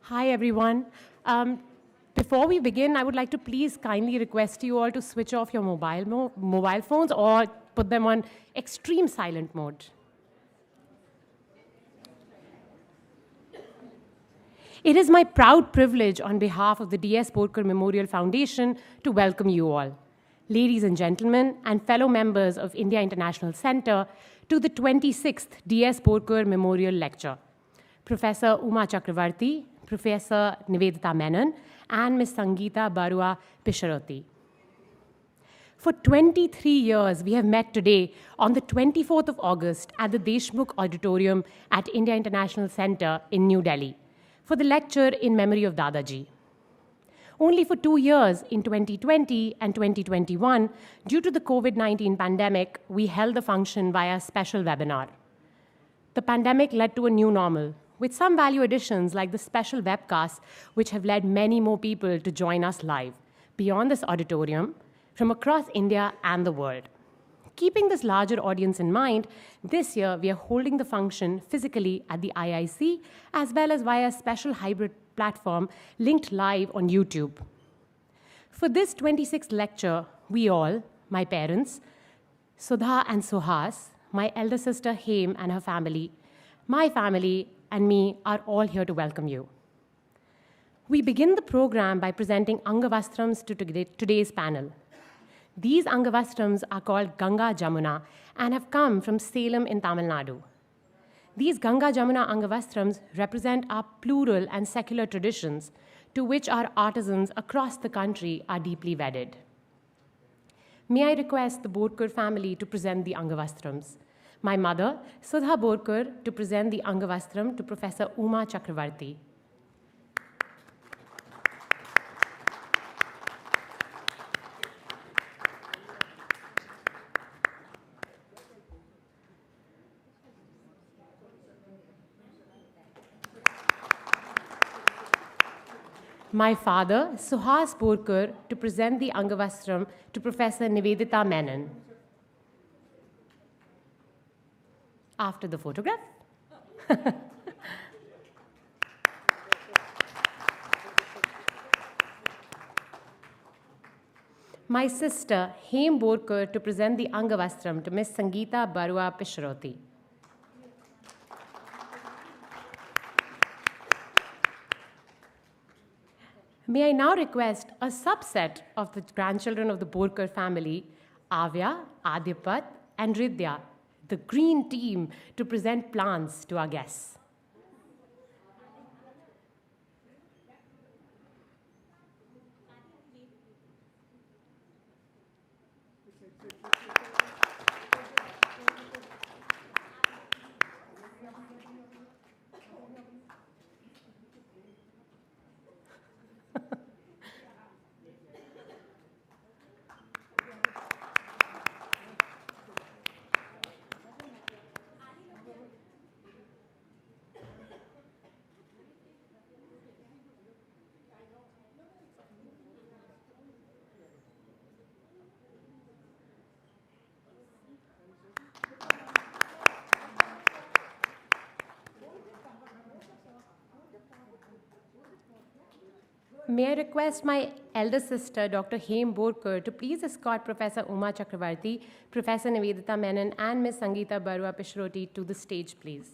Hi, everyone. Before we begin, I would like to please kindly request you all to switch off your mobile phones or put them on extreme silent mode. It is my proud privilege on behalf of the D.S. Borker Memorial Foundation to welcome you all, ladies and gentlemen, and fellow members of India International Center, to the 26th D.S. Borker Memorial Lecture. Professor Uma Chakravarti, Professor Nivedita Menon, and Ms. Sangeeta Barooah Pisharoty. For 23 years, we have met today on the 24th of August at the Deshmukh Auditorium at India International Center in New Delhi for the lecture in memory of Dadaji. Only for 2 years, in 2020 and 2021, due to the COVID-19 pandemic, we held the function via a special webinar. The pandemic led to a new normal, with some value additions like the special webcasts, which have led many more people to join us live, beyond this auditorium, from across India and the world. Keeping this larger audience in mind, this year we are holding the function physically at the IIC, as well as via a special hybrid platform linked live on YouTube. For this 26th lecture, we all, my parents, Sudha and Suhas, my elder sister Hem and her family, my family, and me are all here to welcome you. We begin the program by presenting angavastrams to today's panel. These angavastrams are called Ganga Jamuna and have come from Salem in Tamil Nadu. These Ganga Jamuna angavastrams represent our plural and secular traditions to which our artisans across the country are deeply wedded. May I request the Borker family to present the angavastrams. My mother, Sudha Borker, to present the angavastram to Professor Uma Chakravarti. My father, Suhas Borker, to present the angavastram to Professor Nivedita Menon. After the photograph. My sister, Hem Borker, to present the angavastram to Ms. Sangeeta Barooah Pisharoty. May I now request a subset of the grandchildren of the Borker family, Avya, Adipat, and Ridya, the green team, to present plants to our guests. May I request my elder sister, Dr. Hem Borker, to please escort Professor Uma Chakravarti, Professor Nivedita Menon, and Ms. Sangeeta Barooah Pisharoty to the stage, please.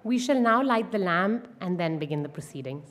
We shall now light the lamp and then begin the proceedings.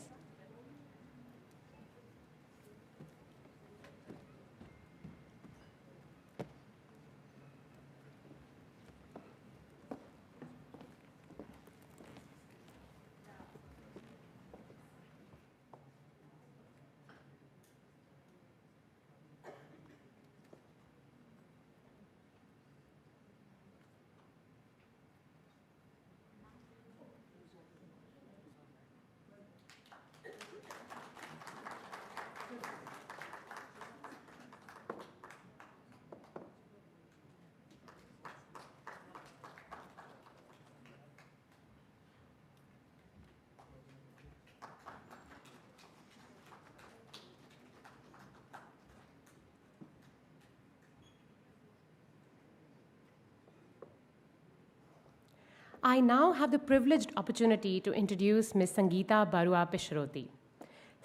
I now have the privileged opportunity to introduce Ms. Sangeeta Barooah Pisharoty.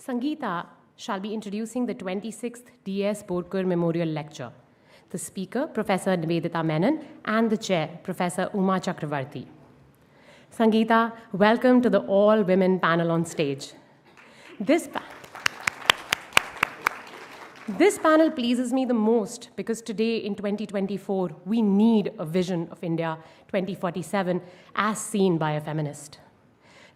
Sangeeta shall be introducing the 26th D.S. Borker Memorial Lecture. The speaker, Professor Nivedita Menon, and the chair, Professor Uma Chakravarti. Sangeeta, welcome to the all-women panel on stage. This panel pleases me the most because today in 2024, we need a vision of India 2047 as seen by a feminist.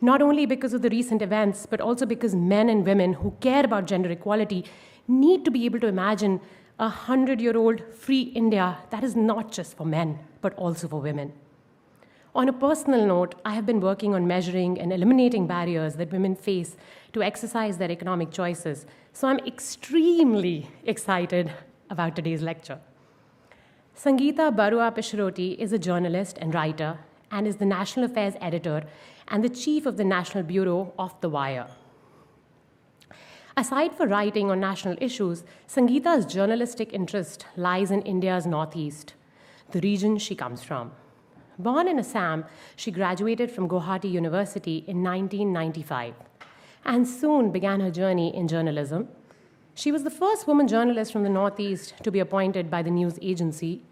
Not only because of the recent events, but also because men and women who care about gender equality need to be able to imagine a 100-year-old free India that is not just for men, but also for women. On a personal note, I have been working on measuring and eliminating barriers that women face to exercise their economic choices, so I'm extremely excited about today's lecture. Sangeeta Barooah Pisharoty is a journalist and writer and is the National Affairs Editor and the Chief of the National Bureau of The Wire. Aside from writing on national issues, Sangeeta's journalistic interest lies in India's northeast, the region she comes from. Born in Assam, she graduated from Guwahati University in 1995 and soon began her journey in journalism. She was the first woman journalist from the Northeast to be appointed by the news agency,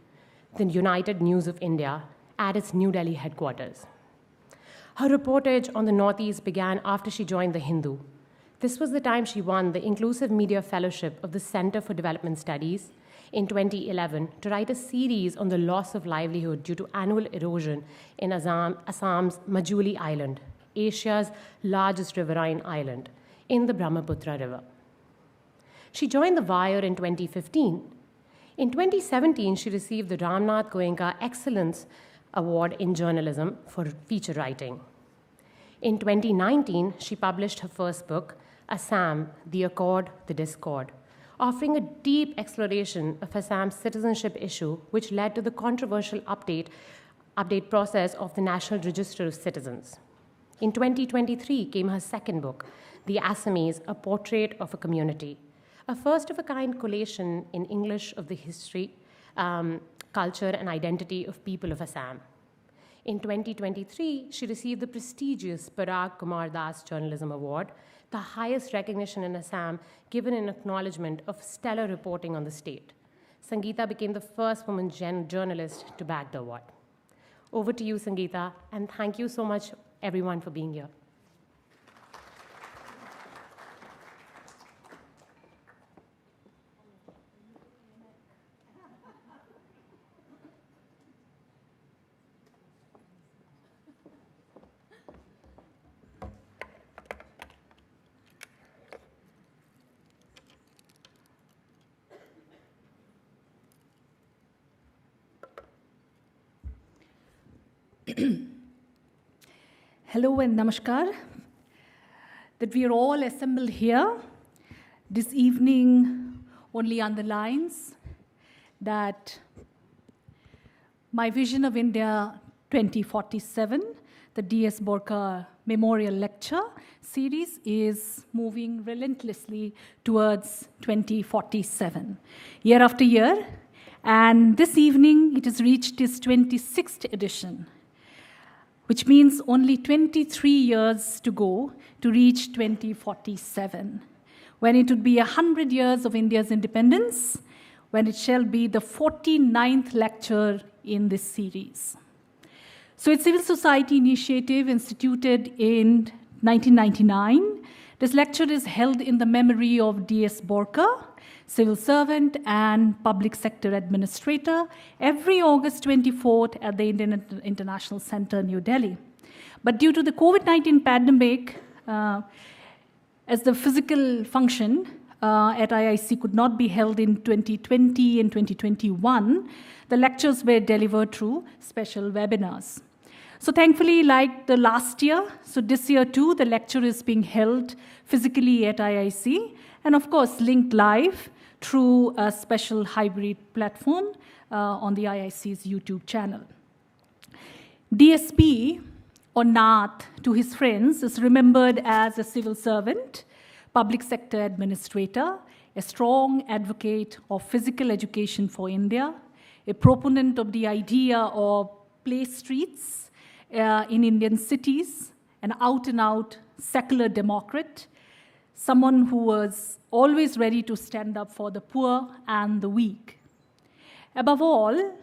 the United News of India, at its New Delhi headquarters. Her reportage on the Northeast began after she joined The Hindu. This was the time she won the Inclusive Media Fellowship of the Center for Development Studies in 2011 to write a series on the loss of livelihood due to annual erosion in Assam's Majuli Island, Asia's largest riverine island, in the Brahmaputra River. She joined The Wire in 2015. In 2017, she received the Ramnath Goenka Excellence Award in Journalism for feature writing. In 2019, she published her first book, Assam, The Accord, The Discord, offering a deep exploration of Assam's citizenship issue, which led to the controversial update process of the National Register of Citizens. In 2023 came her second book, The Assamese, A Portrait of a Community, a first-of-a-kind collation in English of the history, culture, and identity of people of Assam. In 2023, she received the prestigious Parag Kumar Das Journalism Award, the highest recognition in Assam given in acknowledgement of stellar reporting on the state. Sangeeta became the first woman journalist to bag the award. Over to you, Sangeeta, and thank you so much, everyone, for being here. Hello and namaskar, that we are all assembled here this evening only underlines that my vision of India 2047, the D.S. Borker Memorial Lecture Series, is moving relentlessly towards 2047, year after year, and this evening it has reached its 26th edition, which means only 23 years to go to reach 2047, when it would be 100 years of India's independence, when it shall be the 49th lecture in this series. So it's a civil society initiative instituted in 1999. This lecture is held in the memory of D.S. Borker, civil servant and public sector administrator, every August 24th at the Indian International Center, New Delhi. But due to the COVID-19 pandemic, as the physical function at IIC could not be held in 2020 and 2021, the lectures were delivered through special webinars. So thankfully, like the last year, so this year too, the lecture is being held physically at IIC, and of course linked live through a special hybrid platform on the IIC's YouTube channel. DSP, or Nath, to his friends, is remembered as a civil servant, public sector administrator, a strong advocate of physical education for India, a proponent of the idea of play streets, in Indian cities, an out-and-out secular democrat, someone who was always ready to stand up for the poor and the weak. Above all,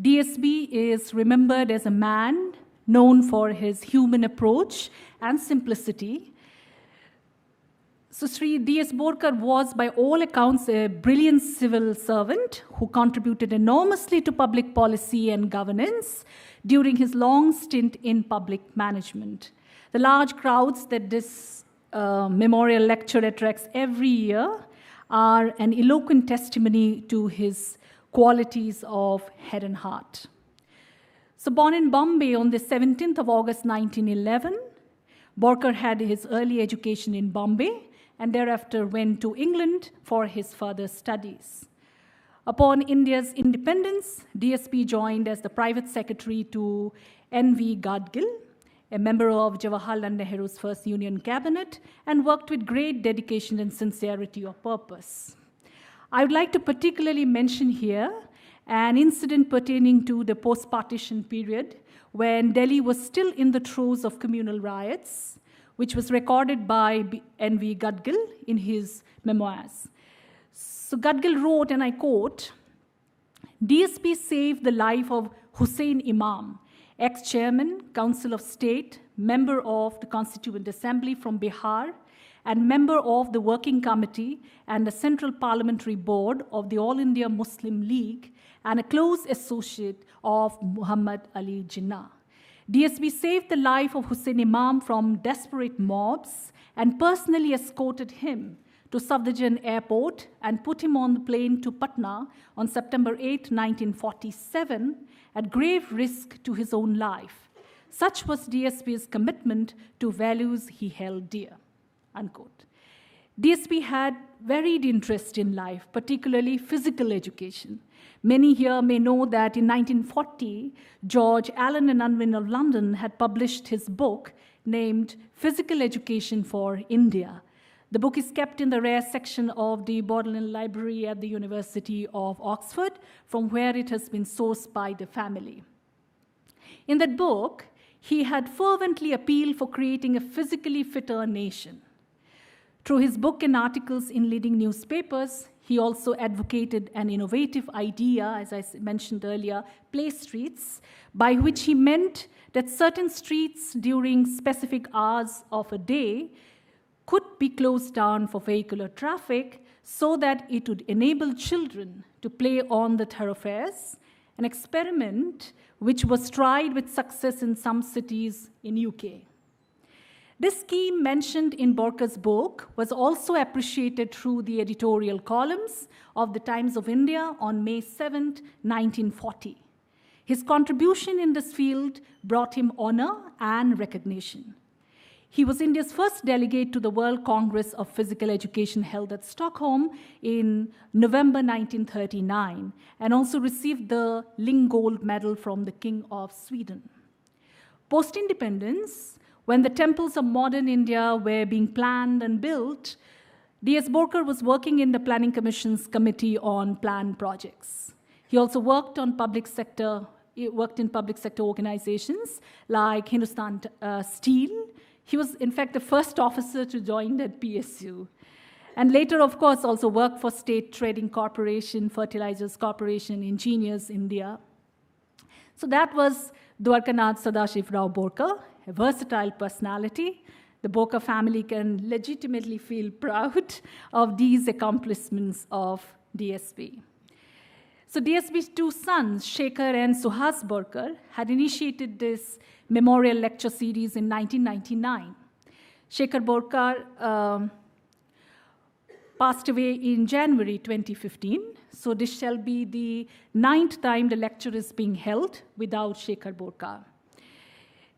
DSB is remembered as a man known for his human approach and simplicity. So Sri D.S. Borker was, by all accounts, a brilliant civil servant who contributed enormously to public policy and governance during his long stint in public management. The large crowds that this memorial lecture attracts every year are an eloquent testimony to his qualities of head and heart. So born in Bombay on the 17th of August 1911, Borker had his early education in Bombay and thereafter went to England for his further studies. Upon India's independence, DSP joined as the private secretary to N.V. Gadgil, a member of Jawaharlal Nehru's first Union cabinet, and worked with great dedication and sincerity of purpose. I would like to particularly mention here an incident pertaining to the post-partition period when Delhi was still in the throes of communal riots, which was recorded by N.V. Gadgil in his memoirs. So Gadgil wrote, and I quote, "DSP saved the life of Hussain Imam, ex-chairman, Council of State, member of the Constituent Assembly from Bihar, and member of the Working Committee and the Central Parliamentary Board of the All India Muslim League, and a close associate of Muhammad Ali Jinnah. DSP saved the life of Hussain Imam from desperate mobs and personally escorted him to Safdarjung Airport and put him on the plane to Patna on September 8, 1947, at grave risk to his own life. Such was DSP's commitment to values he held dear." Unquote. DSP had varied interest in life, particularly physical education. Many here may know that in 1940, George Allen and Unwin of London had published his book named Physical Education for India. The book is kept in the rare section of the Bodleian Library at the University of Oxford, from where it has been sourced by the family. In that book, he had fervently appealed for creating a physically fitter nation. Through his book and articles in leading newspapers, he also advocated an innovative idea, as I mentioned earlier, play streets, by which he meant that certain streets during specific hours of a day could be closed down for vehicular traffic so that it would enable children to play on the thoroughfares, an experiment which was tried with success in some cities in UK. This scheme mentioned in Borker's book was also appreciated through the editorial columns of the Times of India on May 7, 1940. His contribution in this field brought him honor and recognition. He was India's first delegate to the World Congress of Physical Education held at Stockholm in November 1939, and also received the Ling Gold Medal from the King of Sweden. Post-independence, when the temples of modern India were being planned and built, D.S. Borker was working in the Planning Commission's Committee on Planned Projects. He also worked in public sector organizations like Hindustan Steel. He was, in fact, the first officer to join that PSU. And later, of course, also worked for State Trading Corporation, Fertilizers Corporation, Engineers India. So that was Dwarkanath Sadashiv Rao Borker, a versatile personality. The Borker family can legitimately feel proud of these accomplishments of DSP. So DSP's two sons, Shekhar and Suhas Borker, had initiated this memorial lecture series in 1999. Shekhar Borker passed away in January 2015, so this shall be the 9th time the lecture is being held without Shekhar Borker.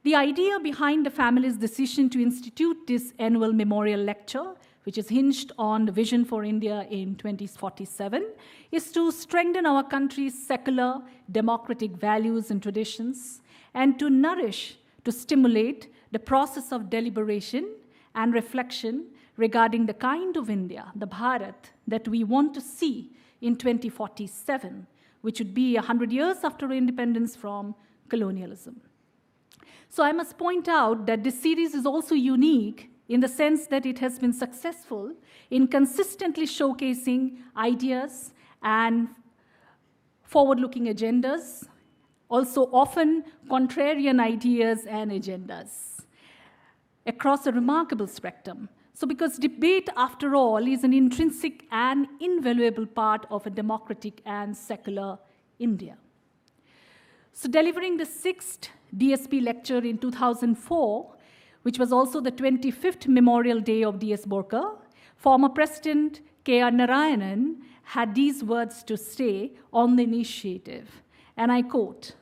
The idea behind the family's decision to institute this annual memorial lecture, which is hinged on the vision for India in 2047, is to strengthen our country's secular, democratic values and traditions, and to nourish, to stimulate the process of deliberation and reflection regarding the kind of India, the Bharat, that we want to see in 2047, which would be 100 years after independence from colonialism. So I must point out that this series is also unique in the sense that it has been successful in consistently showcasing ideas and forward-looking agendas, also often contrarian ideas and agendas across a remarkable spectrum. So because debate, after all, is an intrinsic and invaluable part of a democratic and secular India. So delivering the 6th DSP lecture in 2004, which was also the 25th Memorial Day of D.S. Borker, former President K.R. Narayanan had these words to say on the initiative, and I quote,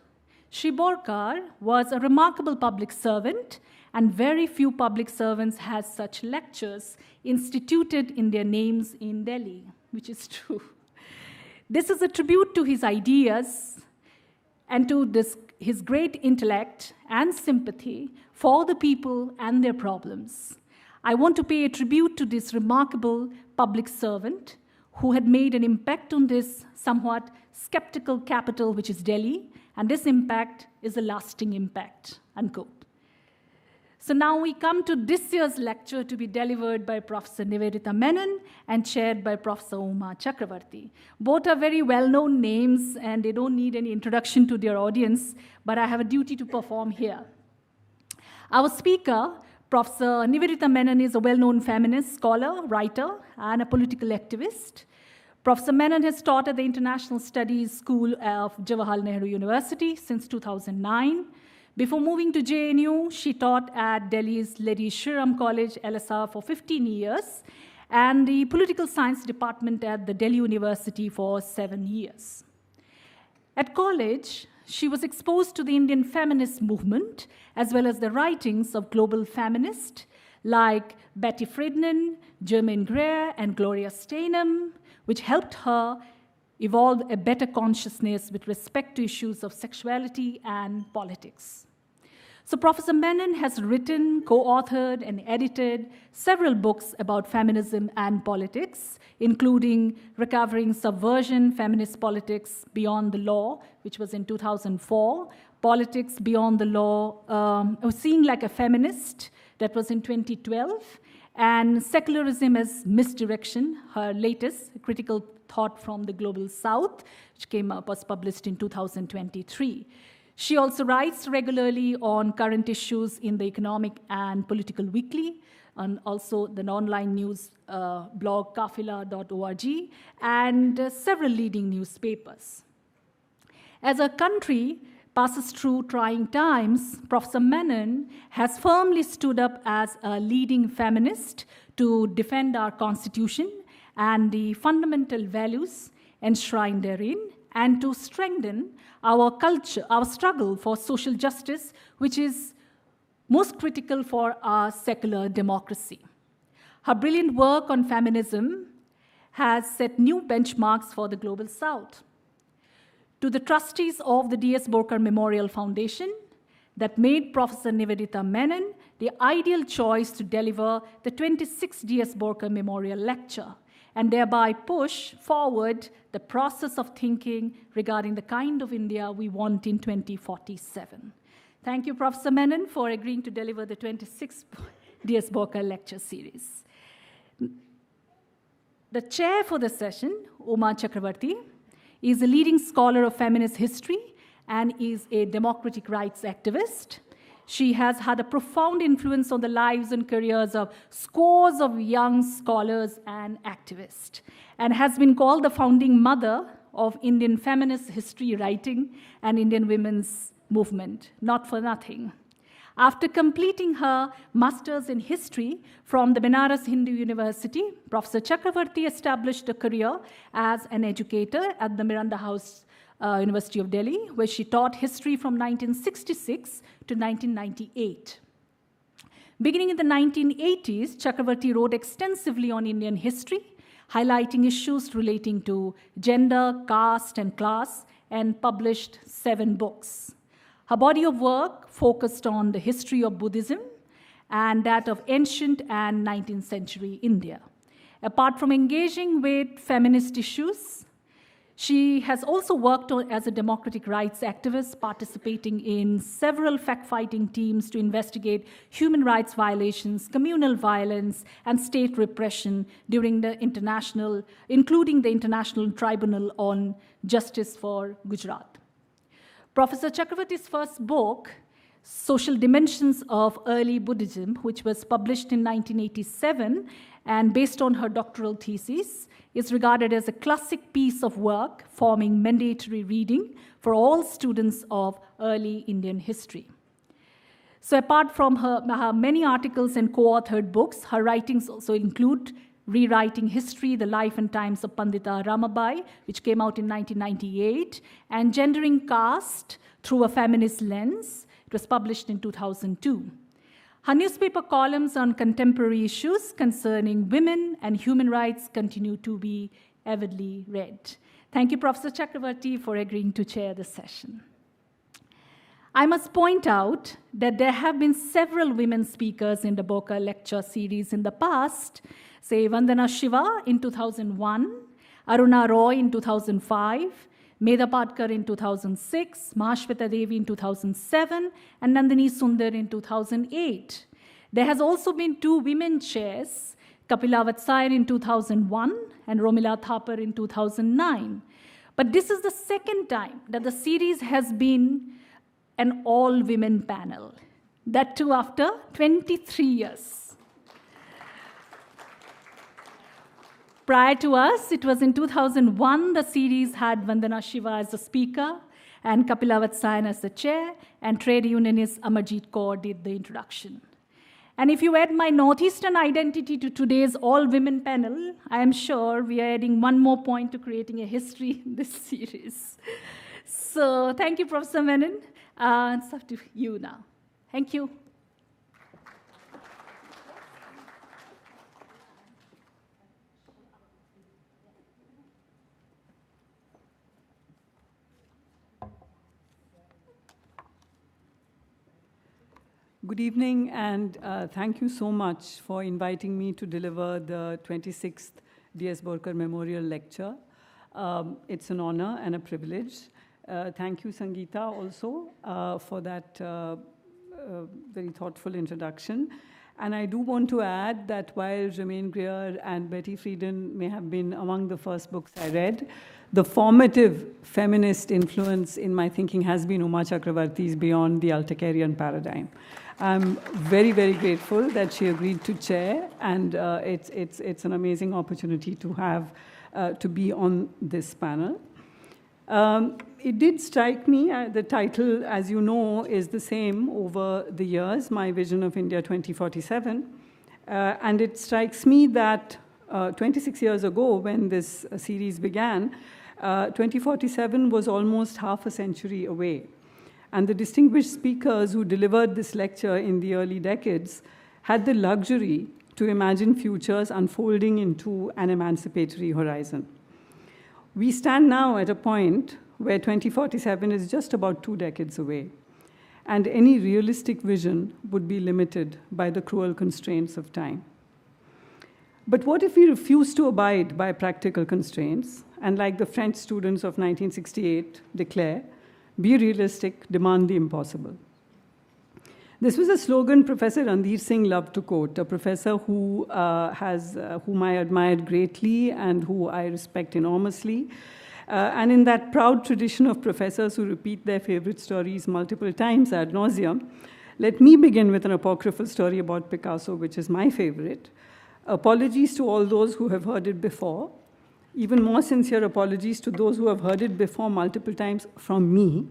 "Shri Borker was a remarkable public servant, and very few public servants had such lectures instituted in their names in Delhi," which is true. This is a tribute to his ideas and to his great intellect and sympathy for the people and their problems. I want to pay a tribute to this remarkable public servant who had made an impact on this somewhat skeptical capital, which is Delhi, and this impact is a lasting impact, unquote. So now we come to this year's lecture to be delivered by Professor Nivedita Menon and chaired by Professor Uma Chakravarti. Both are very well-known names and they don't need any introduction to their audience, but I have a duty to perform here. Our speaker, Professor Nivedita Menon, is a well-known feminist scholar, writer, and a political activist. Professor Menon has taught at the International Studies School of Jawaharlal Nehru University since 2009. Before moving to JNU, she taught at Delhi's Lady Shriram College, LSR, for 15 years, and the Political Science Department at the Delhi University for 7 years. At college, she was exposed to the Indian feminist movement, as well as the writings of global feminists like Betty Friedan, Germaine Greer, and Gloria Steinem, which helped her evolve a better consciousness with respect to issues of sexuality and politics. So Professor Menon has written, co-authored, and edited several books about feminism and politics, including Recovering Subversion, Feminist Politics Beyond the Law, which was in 2004, Politics Beyond the Law, Seeing Like a Feminist, that was in 2012, and Secularism as Misdirection, her latest critical thought from the Global South, which was published in 2023. She also writes regularly on current issues in the Economic and Political Weekly, and also the online news blog kafila.org, and several leading newspapers. As our country passes through trying times, Professor Menon has firmly stood up as a leading feminist to defend our Constitution and the fundamental values enshrined therein, and to strengthen our culture, our struggle for social justice, which is most critical for our secular democracy. Her brilliant work on feminism has set new benchmarks for the Global South. To the trustees of the D.S. Borker Memorial Foundation that made Professor Nivedita Menon the ideal choice to deliver the 26th D.S. Borker Memorial Lecture, and thereby push forward the process of thinking regarding the kind of India we want in 2047. Thank you, Professor Menon, for agreeing to deliver the 26th D.S. Borker Lecture Series. The chair for the session, Uma Chakravarti, is a leading scholar of feminist history and is a democratic rights activist. She has had a profound influence on the lives and careers of scores of young scholars and activists, and has been called the founding mother of Indian feminist history writing and Indian women's movement, not for nothing. After completing her master's in history from the Benares Hindu University, Professor Chakravarti established a career as an educator at the Miranda House University of Delhi, where she taught history from 1966 to 1998. Beginning in the 1980s, Chakravarti wrote extensively on Indian history, highlighting issues relating to gender, caste, and class, and published 7 books. Her body of work focused on the history of Buddhism and that of ancient and 19th century India. Apart from engaging with feminist issues, She has also worked as a democratic rights activist, participating in several fact-fighting teams to investigate human rights violations, communal violence, and state repression during the including the International Tribunal on Justice for Gujarat. Professor Chakravarti's first book, Social Dimensions of Early Buddhism, which was published in 1987 and based on her doctoral thesis, is regarded as a classic piece of work forming mandatory reading for all students of early Indian history. So apart from her many articles and co-authored books, her writings also include Rewriting History, The Life and Times of Pandita Ramabai, which came out in 1998, and Gendering Caste Through a Feminist Lens. It was published in 2002. Her newspaper columns on contemporary issues concerning women and human rights continue to be avidly read. Thank you, Professor Chakravarti, for agreeing to chair this session. I must point out that there have been several women speakers in the Borker Lecture Series in the past, say Vandana Shiva in 2001, Aruna Roy in 2005, Medha Patkar in 2006, Mahashweta Devi in 2007, and Nandini Sundar in 2008. There has also been 2 women chairs, Kapila Vatsayan in 2001 and Romila Thapar in 2009. But this is the second time that the series has been an all-women panel, that too after 23 years. Prior to us, it was in 2001, the series had Vandana Shiva as the speaker and Kapila Vatsayan as the chair, and trade unionist Amarjit Kaur did the introduction. And if you add my Northeastern identity to today's all-women panel, I am sure we are adding one more point to creating a history in this series. So thank you, Professor Menon. It's up to you now. Thank you. Good evening, and thank you so much for inviting me to deliver the 26th D.S. Borker Memorial Lecture. It's an honor and a privilege. Thank you, Sangeeta, also, for that very thoughtful introduction. And I do want to add that while Germaine Greer and Betty Friedan may have been among the first books I read, the formative feminist influence in my thinking has been Uma Chakravarti's Beyond the Altacarian Paradigm. I'm very, very grateful that she agreed to chair, and it's an amazing opportunity to have to be on this panel. It did strike me, the title, as you know, is the same over the years, My Vision of India 2047. And it strikes me that 26 years ago, when this series began, 2047 was almost half a century away. And the distinguished speakers who delivered this lecture in the early decades had the luxury to imagine futures unfolding into an emancipatory horizon. We stand now at a point where 2047 is just about 2 decades away, and any realistic vision would be limited by the cruel constraints of time. But what if we refuse to abide by practical constraints, and like the French students of 1968 declare, be realistic, demand the impossible? This was a slogan Professor Randhir Singh loved to quote, a professor whom I admired greatly and who I respect enormously. And in that proud tradition of professors who repeat their favorite stories multiple times ad nauseum, let me begin with an apocryphal story about Picasso, which is my favorite. Apologies to all those who have heard it before. Even more sincere apologies to those who have heard it before multiple times from me.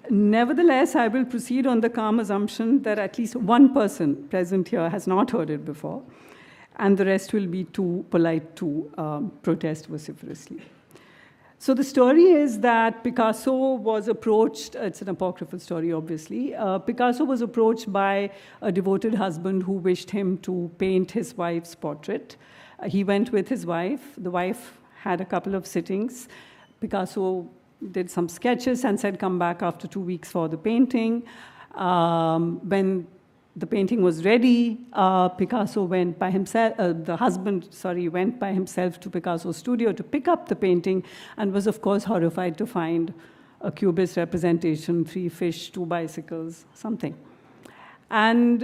Nevertheless, I will proceed on the calm assumption that at least one person present here has not heard it before, and the rest will be too polite to protest vociferously. So the story is that Picasso was approached, it's an apocryphal story, obviously. Picasso was approached by a devoted husband who wished him to paint his wife's portrait. He went with his wife. The wife had a couple of sittings. Picasso did some sketches and said, come back after 2 weeks for the painting. When The painting was ready. Picasso went by himself, the husband, went by himself to Picasso's studio to pick up the painting and was, of course, horrified to find a cubist representation, 3 fish, 2 bicycles, something. And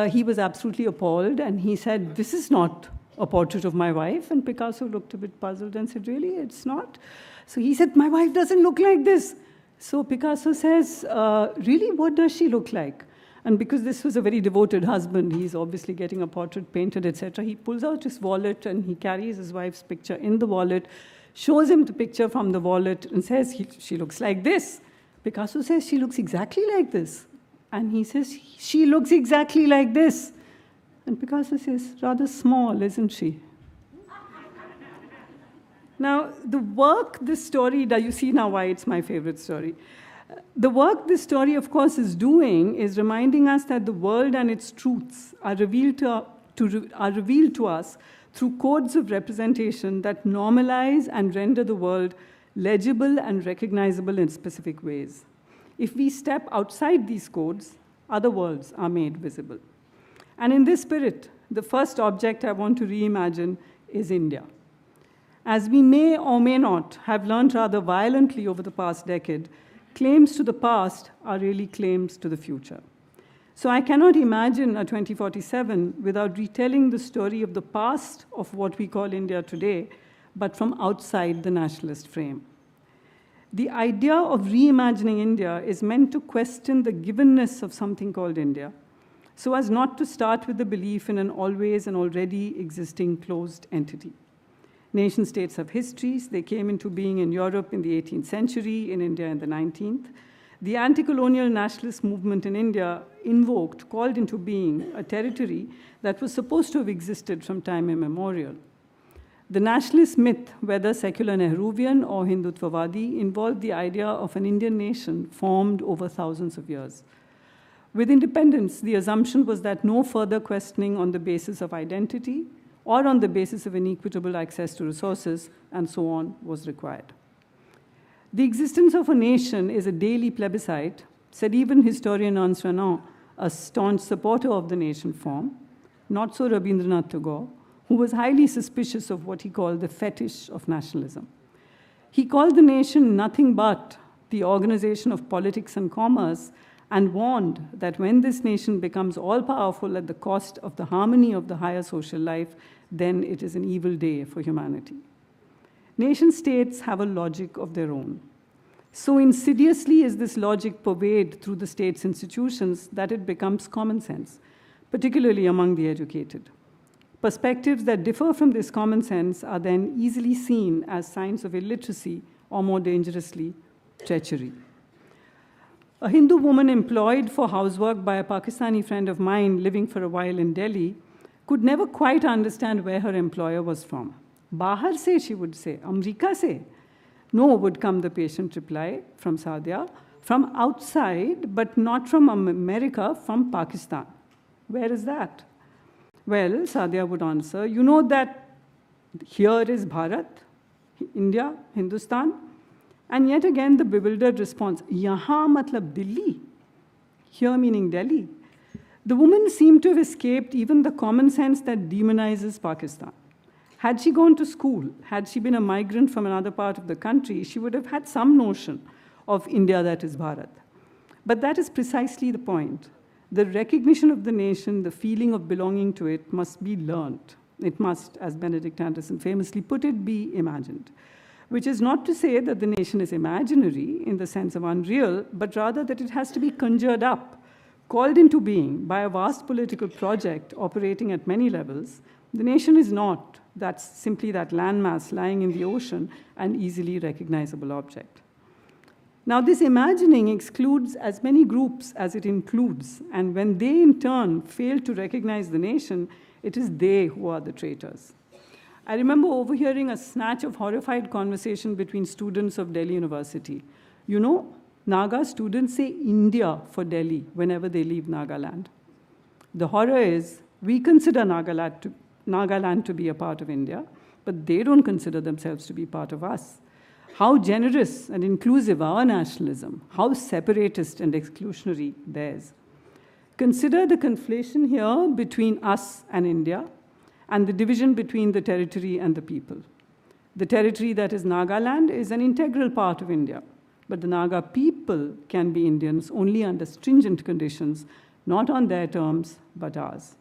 he was absolutely appalled, and he said, "This is not a portrait of my wife." And Picasso looked a bit puzzled and said, "Really, it's not?" So he said, "My wife doesn't look like this." So Picasso says, "Really, what does she look like?" And because this was a very devoted husband, he's obviously getting a portrait painted, etc. He pulls out his wallet and he carries his wife's picture in the wallet, shows him the picture from the wallet and says, "She looks like this." Picasso says, "She looks exactly like this." And he says, "She looks exactly like this." And Picasso says, "Rather small, isn't she?" Now, the work this story does, you see now why it's my favorite story. The work this story, of course, is doing is reminding us that the world and its truths are revealed to us through codes of representation that normalize and render the world legible and recognizable in specific ways. If we step outside these codes, other worlds are made visible. And in this spirit, the first object I want to reimagine is India. As we may or may not have learned rather violently over the past decade, claims to the past are really claims to the future. So I cannot imagine a 2047 without retelling the story of the past of what we call India today, but from outside the nationalist frame. The idea of reimagining India is meant to question the givenness of something called India, so as not to start with the belief in an always and already existing closed entity. Nation states have histories. They came into being in Europe in the 18th century, in India in the 19th. The anti-colonial nationalist movement in India called into being a territory that was supposed to have existed from time immemorial. The nationalist myth, whether secular Nehruvian or Hindutvavadi, involved the idea of an Indian nation formed over thousands of years. With independence, the assumption was that no further questioning on the basis of identity or on the basis of inequitable access to resources, and so on, was required. The existence of a nation is a daily plebiscite, said even historian Ernst Renan, a staunch supporter of the nation form, not so Rabindranath Tagore, who was highly suspicious of what he called the fetish of nationalism. He called the nation nothing but the organization of politics and commerce, and warned that when this nation becomes all-powerful at the cost of the harmony of the higher social life, then it is an evil day for humanity. Nation-states have a logic of their own. So insidiously is this logic pervaded through the state's institutions that it becomes common sense, particularly among the educated. Perspectives that differ from this common sense are then easily seen as signs of illiteracy or, more dangerously, treachery. A Hindu woman employed for housework by a Pakistani friend of mine living for a while in Delhi could never quite understand where her employer was from. Bahar se, she would say, America se. No, would come the patient reply from Sadia. From outside, but not from America, from Pakistan. Where is that? Well, Sadia would answer, you know that here is Bharat, India, Hindustan. And yet again, the bewildered response, yahan matlab Delhi. Here meaning Delhi. The woman seemed to have escaped even the common sense that demonizes Pakistan. Had she gone to school, had she been a migrant from another part of the country, she would have had some notion of India that is Bharat. But that is precisely the point. The recognition of the nation, the feeling of belonging to it must be learned. It must, as Benedict Anderson famously put it, be imagined. Which is not to say that the nation is imaginary in the sense of unreal, but rather that it has to be conjured up, called into being by a vast political project operating at many levels. The nation is not. That's simply that landmass lying in the ocean, an easily recognizable object. Now, this imagining excludes as many groups as it includes, and when they in turn fail to recognize the nation, it is they who are the traitors. I remember overhearing a snatch of horrified conversation between students of Delhi University. You know, Naga students say India for Delhi whenever they leave Nagaland. The horror is, we consider Nagaland to be a part of India, but they don't consider themselves to be part of us. How generous and inclusive our nationalism, how separatist and exclusionary theirs. Consider the conflation here between us and India, and the division between the territory and the people. The territory that is Nagaland is an integral part of India, but the Naga people can be Indians only under stringent conditions, not on their terms, but ours.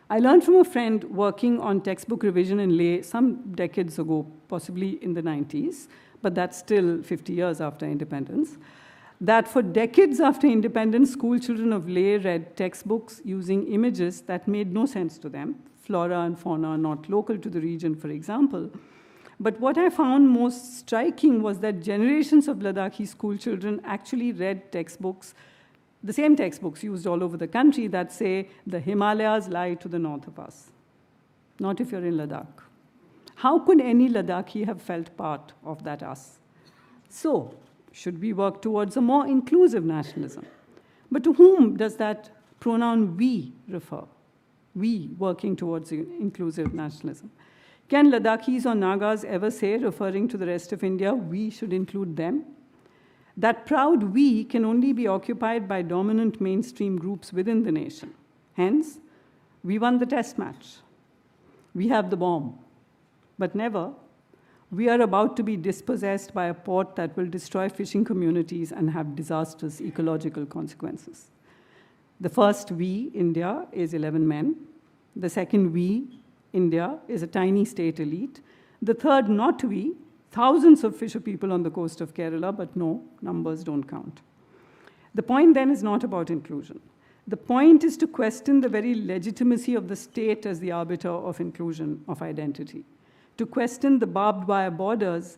I learned from a friend working on textbook revision in Leh some decades ago, possibly in the 90s, but that's still 50 years after independence, that for decades after independence, school children of Leh read textbooks using images that made no sense to them, flora and fauna not local to the region, for example. But what I found most striking was that generations of Ladakhi school children actually read textbooks, the same textbooks used all over the country that say, the Himalayas lie to the north of us. Not if you're in Ladakh. How could any Ladakhi have felt part of that us? So, should we work towards a more inclusive nationalism? But to whom does that pronoun we refer? We working towards inclusive nationalism. Can Ladakhis or Nagas ever say, referring to the rest of India, we should include them? That proud we can only be occupied by dominant mainstream groups within the nation. Hence, we won the test match. We have the bomb. But never, we are about to be dispossessed by a port that will destroy fishing communities and have disastrous ecological consequences. The first we, India, is 11 men. The second we, India, is a tiny state elite. The third not we, thousands of fisher people on the coast of Kerala, but no, numbers don't count. The point then is not about inclusion. The point is to question the very legitimacy of the state as the arbiter of inclusion, of identity. To question the barbed wire borders,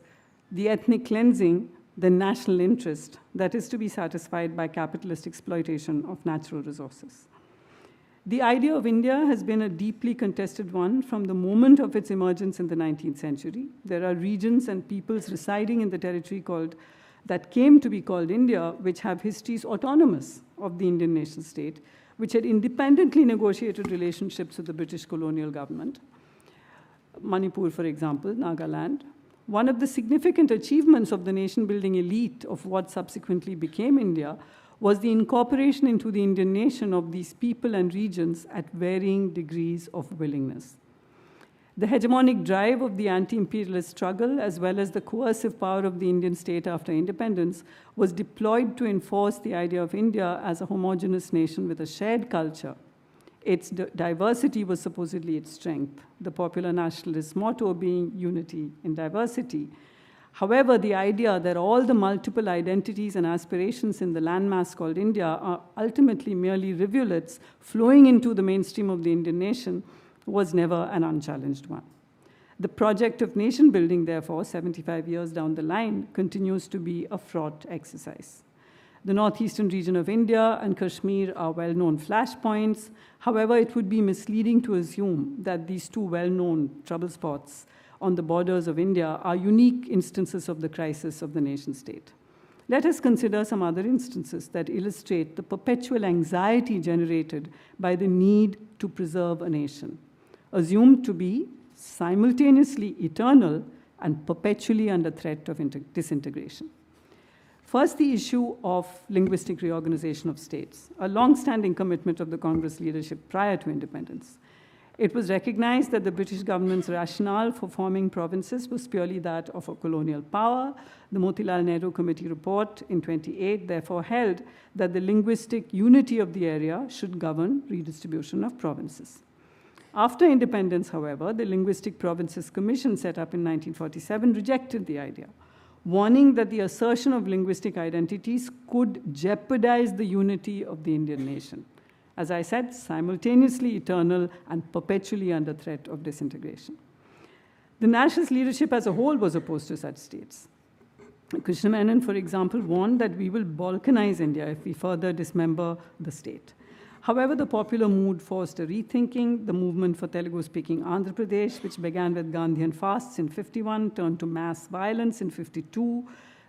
the ethnic cleansing, the national interest that is to be satisfied by capitalist exploitation of natural resources. The idea of India has been a deeply contested one from the moment of its emergence in the 19th century. There are regions and peoples residing in the territory that came to be called India, which have histories autonomous of the Indian nation state, which had independently negotiated relationships with the British colonial government. Manipur, for example, Nagaland. One of the significant achievements of the nation-building elite of what subsequently became India was the incorporation into the Indian nation of these people and regions at varying degrees of willingness. The hegemonic drive of the anti-imperialist struggle, as well as the coercive power of the Indian state after independence, was deployed to enforce the idea of India as a homogeneous nation with a shared culture. Its diversity was supposedly its strength, the popular nationalist motto being unity in diversity. However, the idea that all the multiple identities and aspirations in the landmass called India are ultimately merely rivulets flowing into the mainstream of the Indian nation was never an unchallenged one. The project of nation building, therefore, 75 years down the line, continues to be a fraught exercise. The northeastern region of India and Kashmir are well-known flashpoints. However, it would be misleading to assume that these two well-known trouble spots on the borders of India are unique instances of the crisis of the nation-state. Let us consider some other instances that illustrate the perpetual anxiety generated by the need to preserve a nation, assumed to be simultaneously eternal and perpetually under threat of disintegration. First, the issue of linguistic reorganization of states, a long-standing commitment of the Congress leadership prior to independence. It was recognized that the British government's rationale for forming provinces was purely that of a colonial power. The Motilal Nehru Committee report in 1928 therefore held that the linguistic unity of the area should govern redistribution of provinces. After independence, however, the Linguistic Provinces Commission set up in 1947 rejected the idea, warning that the assertion of linguistic identities could jeopardize the unity of the Indian nation. As I said, simultaneously eternal and perpetually under threat of disintegration. The nationalist leadership as a whole was opposed to such states. Krishna Menon, for example, warned that we will balkanize India if we further dismember the state. However, the popular mood forced a rethinking. The movement for Telugu-speaking Andhra Pradesh, which began with Gandhian fasts in 1951, turned to mass violence in 1952.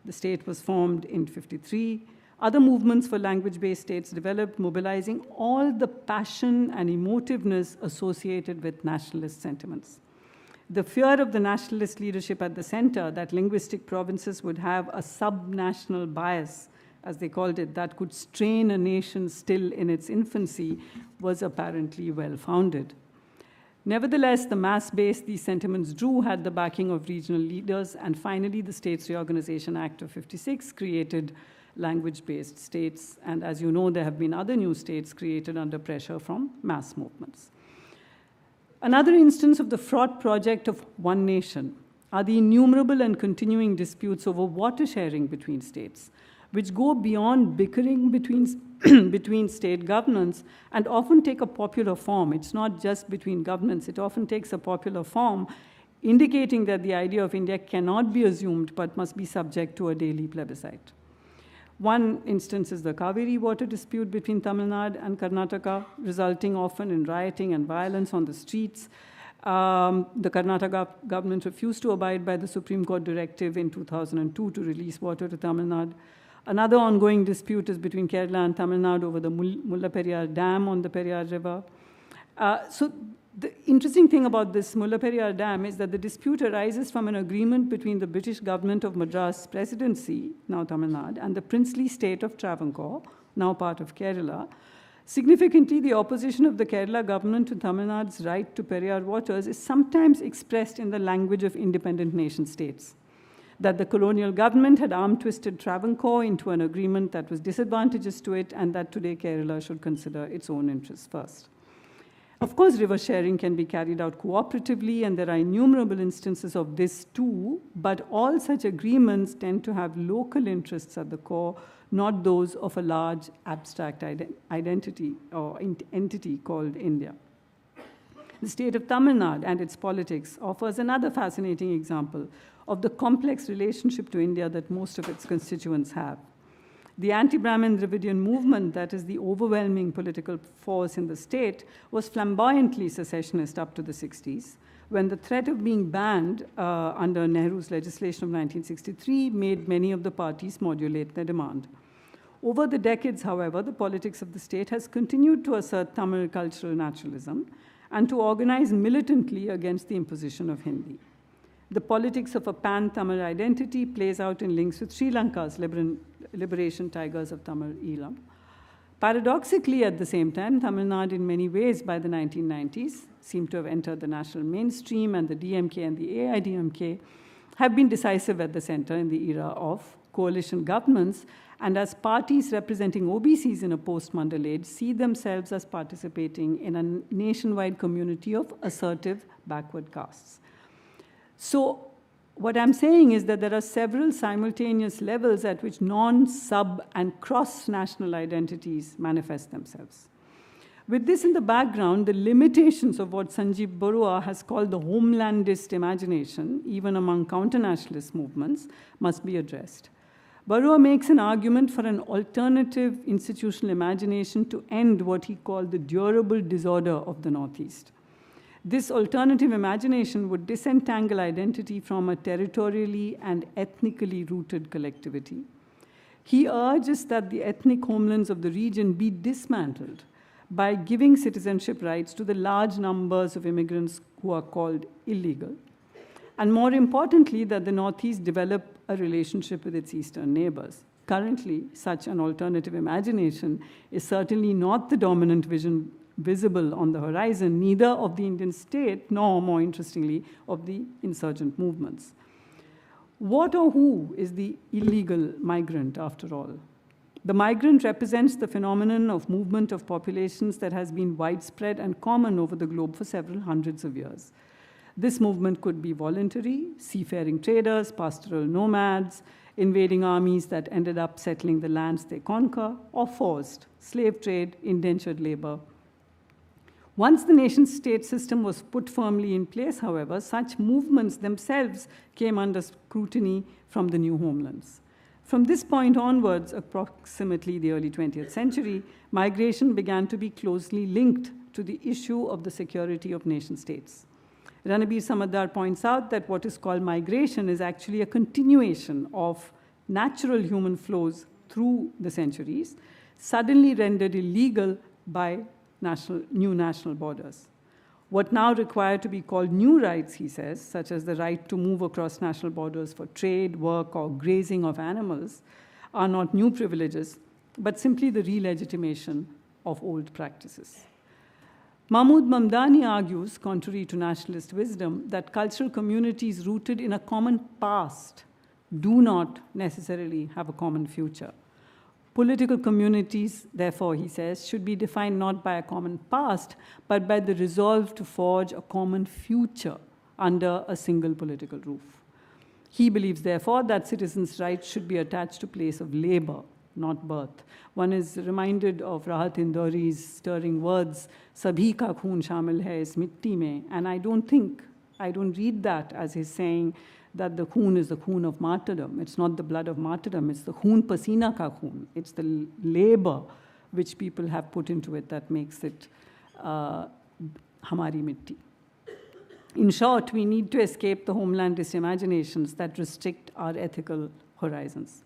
The state was formed in 1953. Other movements for language-based states developed, mobilizing all the passion and emotiveness associated with nationalist sentiments. The fear of the nationalist leadership at the center that linguistic provinces would have a sub-national bias as they called it, that could strain a nation still in its infancy, was apparently well-founded. Nevertheless, the mass base these sentiments drew had the backing of regional leaders, and finally the States Reorganization Act of '56 created language-based states, and as you know, there have been other new states created under pressure from mass movements. Another instance of the fraught project of one nation are the innumerable and continuing disputes over water sharing between states, which go beyond bickering between state governments and often take a popular form. It's not just between governments, it often takes a popular form, indicating that the idea of India cannot be assumed but must be subject to a daily plebiscite. One instance is the Kaveri water dispute between Tamil Nadu and Karnataka, resulting often in rioting and violence on the streets. The Karnataka government refused to abide by the Supreme Court directive in 2002 to release water to Tamil Nadu. Another ongoing dispute is between Kerala and Tamil Nadu over the Mullaperiyar Dam on the Periyar River. So the interesting thing about this Mullaperiyar Dam is that the dispute arises from an agreement between the British government of Madras Presidency, now Tamil Nadu, and the princely state of Travancore, now part of Kerala. Significantly, the opposition of the Kerala government to Tamil Nadu's right to Periyar waters is sometimes expressed in the language of independent nation states. That the colonial government had arm-twisted Travancore into an agreement that was disadvantageous to it, and that today Kerala should consider its own interests first. Of course, river sharing can be carried out cooperatively, and there are innumerable instances of this too, but all such agreements tend to have local interests at the core, not those of a large abstract identity or entity called India. The state of Tamil Nadu and its politics offers another fascinating example of the complex relationship to India that most of its constituents have. The anti-Brahmin Dravidian movement, that is the overwhelming political force in the state, was flamboyantly secessionist up to the 60s, when the threat of being banned under Nehru's legislation of 1963 made many of the parties modulate their demand. Over the decades, however, the politics of the state has continued to assert Tamil cultural naturalism and to organize militantly against the imposition of Hindi. The politics of a pan-Tamil identity plays out in links with Sri Lanka's liberation tigers of Tamil Eelam. Paradoxically, at the same time, Tamil Nadu in many ways by the 1990s seemed to have entered the national mainstream, and the DMK and the AIDMK have been decisive at the center in the era of coalition governments, and as parties representing OBCs in a post-Mandal age see themselves as participating in a nationwide community of assertive backward castes. So what I'm saying is that there are several simultaneous levels at which non-, sub-, and cross-national identities manifest themselves. With this in the background, the limitations of what Sanjeev Barooah has called the homelandist imagination, even among counter-nationalist movements, must be addressed. Barooah makes an argument for an alternative institutional imagination to end what he called the durable disorder of the Northeast. This alternative imagination would disentangle identity from a territorially and ethnically rooted collectivity. He urges that the ethnic homelands of the region be dismantled by giving citizenship rights to the large numbers of immigrants who are called illegal. And more importantly, that the Northeast develop a relationship with its eastern neighbors. Currently, such an alternative imagination is certainly not the dominant vision visible on the horizon, neither of the Indian state, nor, more interestingly, of the insurgent movements. What or who is the illegal migrant, after all? The migrant represents the phenomenon of movement of populations that has been widespread and common over the globe for several hundreds of years. This movement could be voluntary, seafaring traders, pastoral nomads, invading armies that ended up settling the lands they conquer, or forced, slave trade, indentured labor. Once the nation-state system was put firmly in place, however, such movements themselves came under scrutiny from the new homelands. From this point onwards, approximately the early 20th century, migration began to be closely linked to the issue of the security of nation-states. Ranabir Samadar points out that what is called migration is actually a continuation of natural human flows through the centuries, suddenly rendered illegal by new national borders. What now require to be called new rights, he says, such as the right to move across national borders for trade, work, or grazing of animals, are not new privileges, but simply the re-legitimation of old practices. Mahmood Mamdani argues, contrary to nationalist wisdom, that cultural communities rooted in a common past do not necessarily have a common future. Political communities, therefore, he says, should be defined not by a common past, but by the resolve to forge a common future under a single political roof. He believes, therefore, that citizens' rights should be attached to place of labor, not birth. One is reminded of Rahat Indori's stirring words, "Sabhi ka khoon shamil hai is mitti mein," and I don't read that as he's saying that the khoon is the khoon of martyrdom. It's not the blood of martyrdom, it's the khoon pasina ka khoon. It's the labor which people have put into it that makes it hamari mitti. In short, we need to escape the homelandist imaginations that restrict our ethical horizons.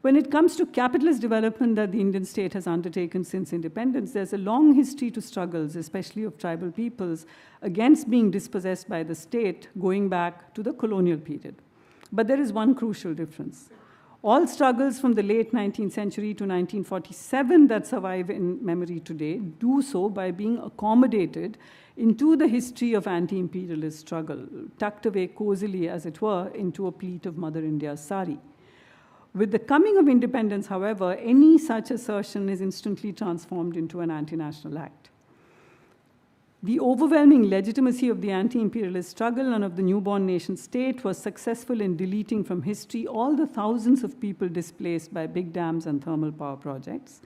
When it comes to capitalist development that the Indian state has undertaken since independence, there's a long history to struggles, especially of tribal peoples, against being dispossessed by the state going back to the colonial period. But there is one crucial difference. All struggles from the late 19th century to 1947 that survive in memory today do so by being accommodated into the history of anti-imperialist struggle, tucked away cozily, as it were, into a pleat of Mother India's sari. With the coming of independence, however, any such assertion is instantly transformed into an anti-national act. The overwhelming legitimacy of the anti-imperialist struggle and of the newborn nation state was successful in deleting from history all the thousands of people displaced by big dams and thermal power projects.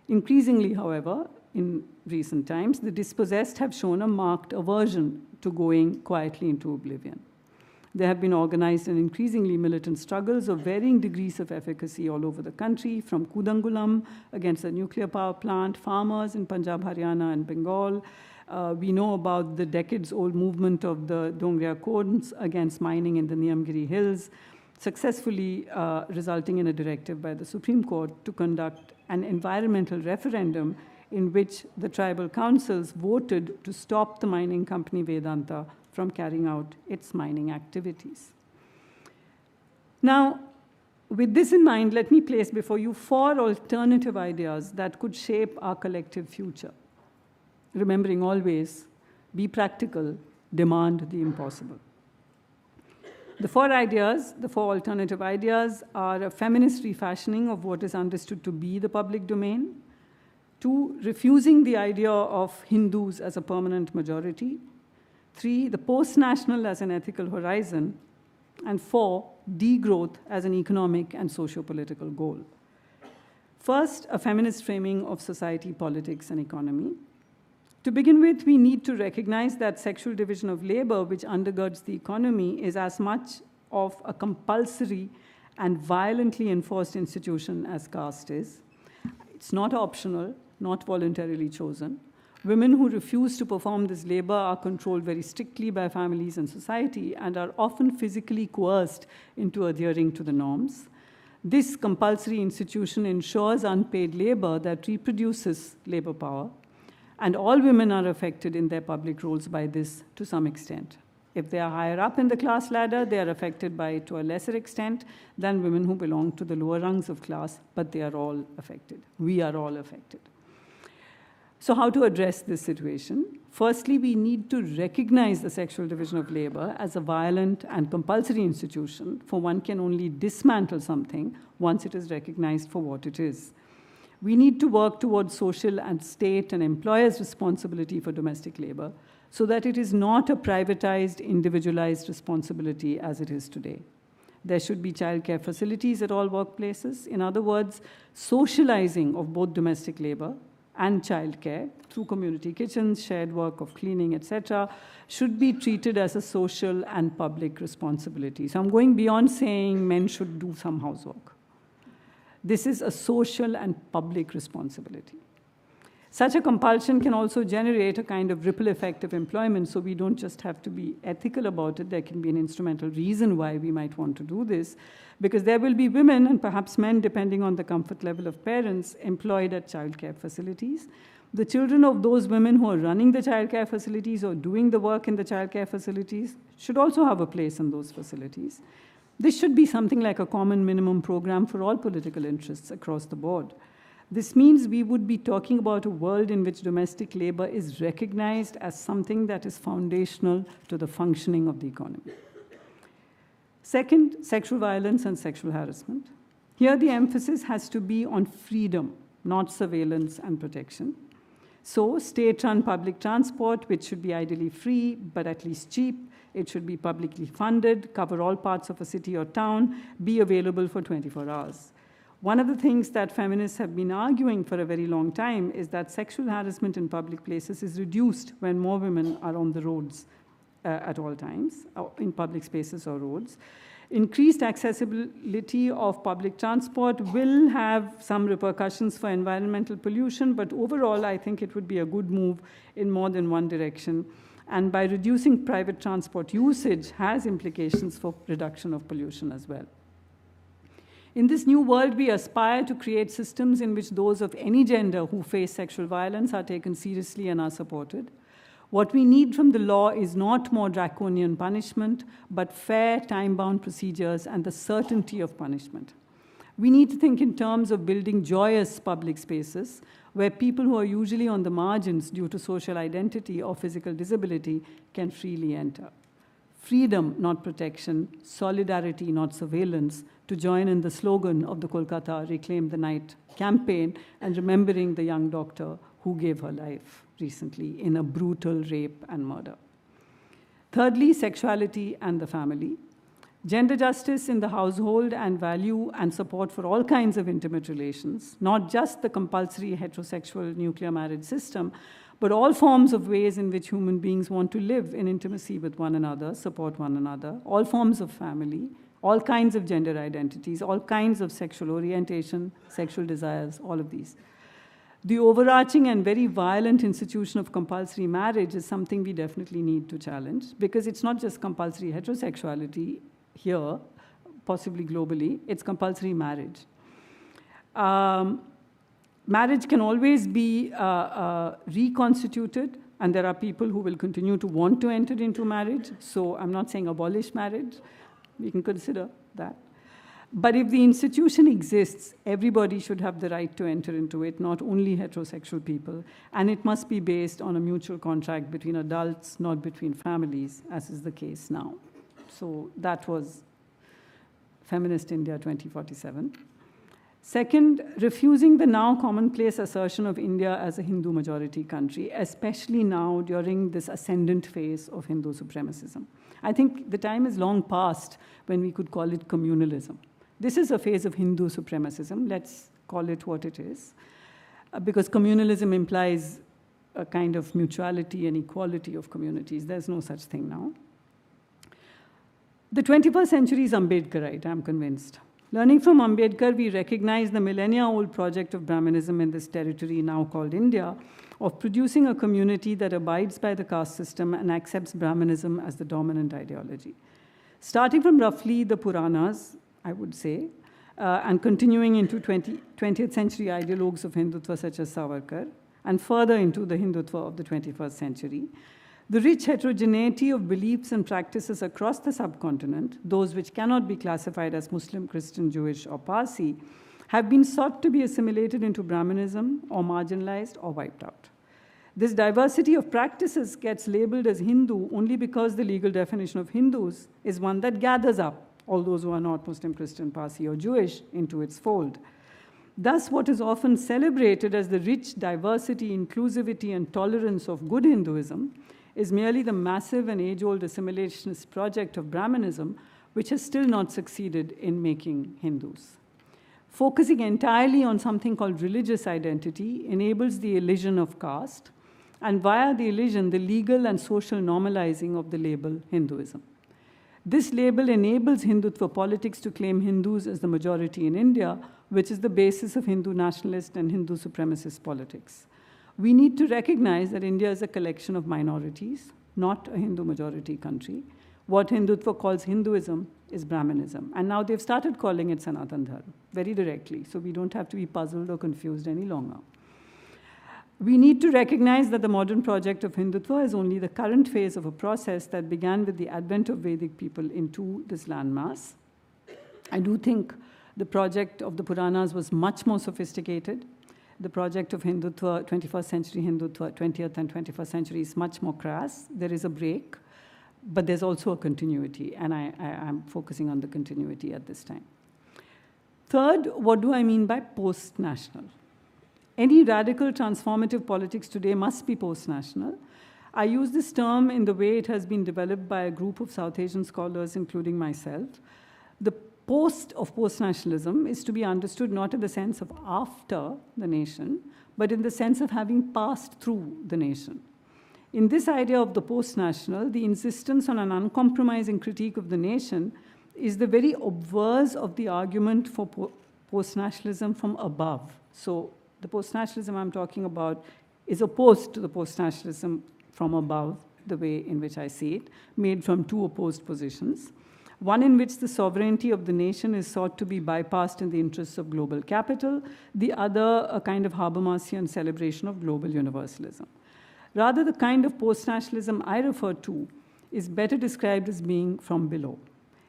Increasingly, however, in recent times, the dispossessed have shown a marked aversion to going quietly into oblivion. There have been organized and increasingly militant struggles of varying degrees of efficacy all over the country, from Kudangulam against the nuclear power plant, farmers in Punjab, Haryana, and Bengal. We know about the decades-old movement of the Dongria Codes against mining in the Niyamgiri Hills, successfully resulting in a directive by the Supreme Court to conduct an environmental referendum in which the tribal councils voted to stop the mining company Vedanta from carrying out its mining activities. Now, with this in mind, let me place before you 4 alternative ideas that could shape our collective future. Remembering always, be practical, demand the impossible. The 4 alternative ideas are a feminist refashioning of what is understood to be the public domain, 2, refusing the idea of Hindus as a permanent majority, 3, the post-national as an ethical horizon, and 4, degrowth as an economic and socio-political goal. First, a feminist framing of society, politics, and economy. To begin with, we need to recognize that sexual division of labor, which undergirds the economy, is as much of a compulsory and violently enforced institution as caste is. It's not optional, not voluntarily chosen. Women who refuse to perform this labor are controlled very strictly by families and society and are often physically coerced into adhering to the norms. This compulsory institution ensures unpaid labor that reproduces labor power, and all women are affected in their public roles by this to some extent. If they are higher up in the class ladder, they are affected by it to a lesser extent than women who belong to the lower rungs of class, but they are all affected. We are all affected. So how to address this situation? Firstly, we need to recognize the sexual division of labor as a violent and compulsory institution, for one can only dismantle something once it is recognized for what it is. We need to work towards social and state and employers' responsibility for domestic labor so that it is not a privatized, individualized responsibility as it is today. There should be childcare facilities at all workplaces. In other words, socializing of both domestic labor and childcare through community kitchens, shared work of cleaning, etc., should be treated as a social and public responsibility. So I'm going beyond saying men should do some housework. This is a social and public responsibility. Such a compulsion can also generate a kind of ripple effect of employment, so we don't just have to be ethical about it. There can be an instrumental reason why we might want to do this, because there will be women and perhaps men, depending on the comfort level of parents, employed at childcare facilities. The children of those women who are running the childcare facilities or doing the work in the childcare facilities should also have a place in those facilities. This should be something like a common minimum program for all political interests across the board. This means we would be talking about a world in which domestic labor is recognized as something that is foundational to the functioning of the economy. Second, sexual violence and sexual harassment. Here the emphasis has to be on freedom, not surveillance and protection. So state-run public transport, which should be ideally free, but at least cheap, it should be publicly funded, cover all parts of a city or town, be available for 24 hours. One of the things that feminists have been arguing for a very long time is that sexual harassment in public places is reduced when more women are on the roads at all times, in public spaces or roads. Increased accessibility of public transport will have some repercussions for environmental pollution, but overall, I think it would be a good move in more than one direction. And by reducing private transport usage has implications for reduction of pollution as well. In this new world, we aspire to create systems in which those of any gender who face sexual violence are taken seriously and are supported. What we need from the law is not more draconian punishment, but fair, time-bound procedures and the certainty of punishment. We need to think in terms of building joyous public spaces where people who are usually on the margins due to social identity or physical disability can freely enter. Freedom, not protection, solidarity, not surveillance, to join in the slogan of the Kolkata Reclaim the Night campaign and remembering the young doctor who gave her life recently in a brutal rape and murder. Thirdly, sexuality and the family. Gender justice in the household and value and support for all kinds of intimate relations, not just the compulsory heterosexual nuclear marriage system, but all forms of ways in which human beings want to live in intimacy with one another, support one another, all forms of family, all kinds of gender identities, all kinds of sexual orientation, sexual desires, all of these. The overarching and very violent institution of compulsory marriage is something we definitely need to challenge, because it's not just compulsory heterosexuality here, possibly globally, it's compulsory marriage. Marriage can always be reconstituted, and there are people who will continue to want to enter into marriage, so I'm not saying abolish marriage, we can consider that. But if the institution exists, everybody should have the right to enter into it, not only heterosexual people. And it must be based on a mutual contract between adults, not between families, as is the case now. So that was Feminist India 2047. Second, refusing the now commonplace assertion of India as a Hindu majority country, especially now during this ascendant phase of Hindu supremacism. I think the time is long past when we could call it communalism. This is a phase of Hindu supremacism, let's call it what it is, because communalism implies a kind of mutuality and equality of communities. There's no such thing now. The 21st century is Ambedkarite, I'm convinced. Learning from Ambedkar, we recognize the millennia-old project of Brahmanism in this territory now called India, of producing a community that abides by the caste system and accepts Brahmanism as the dominant ideology. Starting from roughly the Puranas, I would say, and continuing into 20th century ideologues of Hindutva such as Savarkar, and further into the Hindutva of the 21st century, the rich heterogeneity of beliefs and practices across the subcontinent, those which cannot be classified as Muslim, Christian, Jewish, or Parsi, have been sought to be assimilated into Brahmanism or marginalized or wiped out. This diversity of practices gets labeled as Hindu only because the legal definition of Hindus is one that gathers up all those who are not Muslim, Christian, Parsi, or Jewish into its fold. Thus, what is often celebrated as the rich diversity, inclusivity, and tolerance of good Hinduism is merely the massive and age-old assimilationist project of Brahmanism, which has still not succeeded in making Hindus. Focusing entirely on something called religious identity enables the elision of caste, and via the elision, the legal and social normalizing of the label Hinduism. This label enables Hindutva politics to claim Hindus as the majority in India, which is the basis of Hindu nationalist and Hindu supremacist politics. We need to recognize that India is a collection of minorities, not a Hindu majority country. What Hindutva calls Hinduism is Brahmanism. And now they've started calling it Sanatan Dharma, very directly, so we don't have to be puzzled or confused any longer. We need to recognize that the modern project of Hindutva is only the current phase of a process that began with the advent of Vedic people into this landmass. I do think the project of the Puranas was much more sophisticated. The project of Hindutva, 21st century Hindutva, 20th and 21st century is much more crass. There is a break, but there's also a continuity, and I'm focusing on the continuity at this time. Third, what do I mean by post-national? Any radical transformative politics today must be post-national. I use this term in the way it has been developed by a group of South Asian scholars, including myself. The post of post-nationalism is to be understood not in the sense of after the nation, but in the sense of having passed through the nation. In this idea of the post-national, the insistence on an uncompromising critique of the nation is the very obverse of the argument for post-nationalism from above. So the post-nationalism I'm talking about is opposed to the post-nationalism from above, the way in which I see it, made from two opposed positions. One in which the sovereignty of the nation is sought to be bypassed in the interests of global capital, the other a kind of Habermasian celebration of global universalism. Rather, the kind of post-nationalism I refer to is better described as being from below.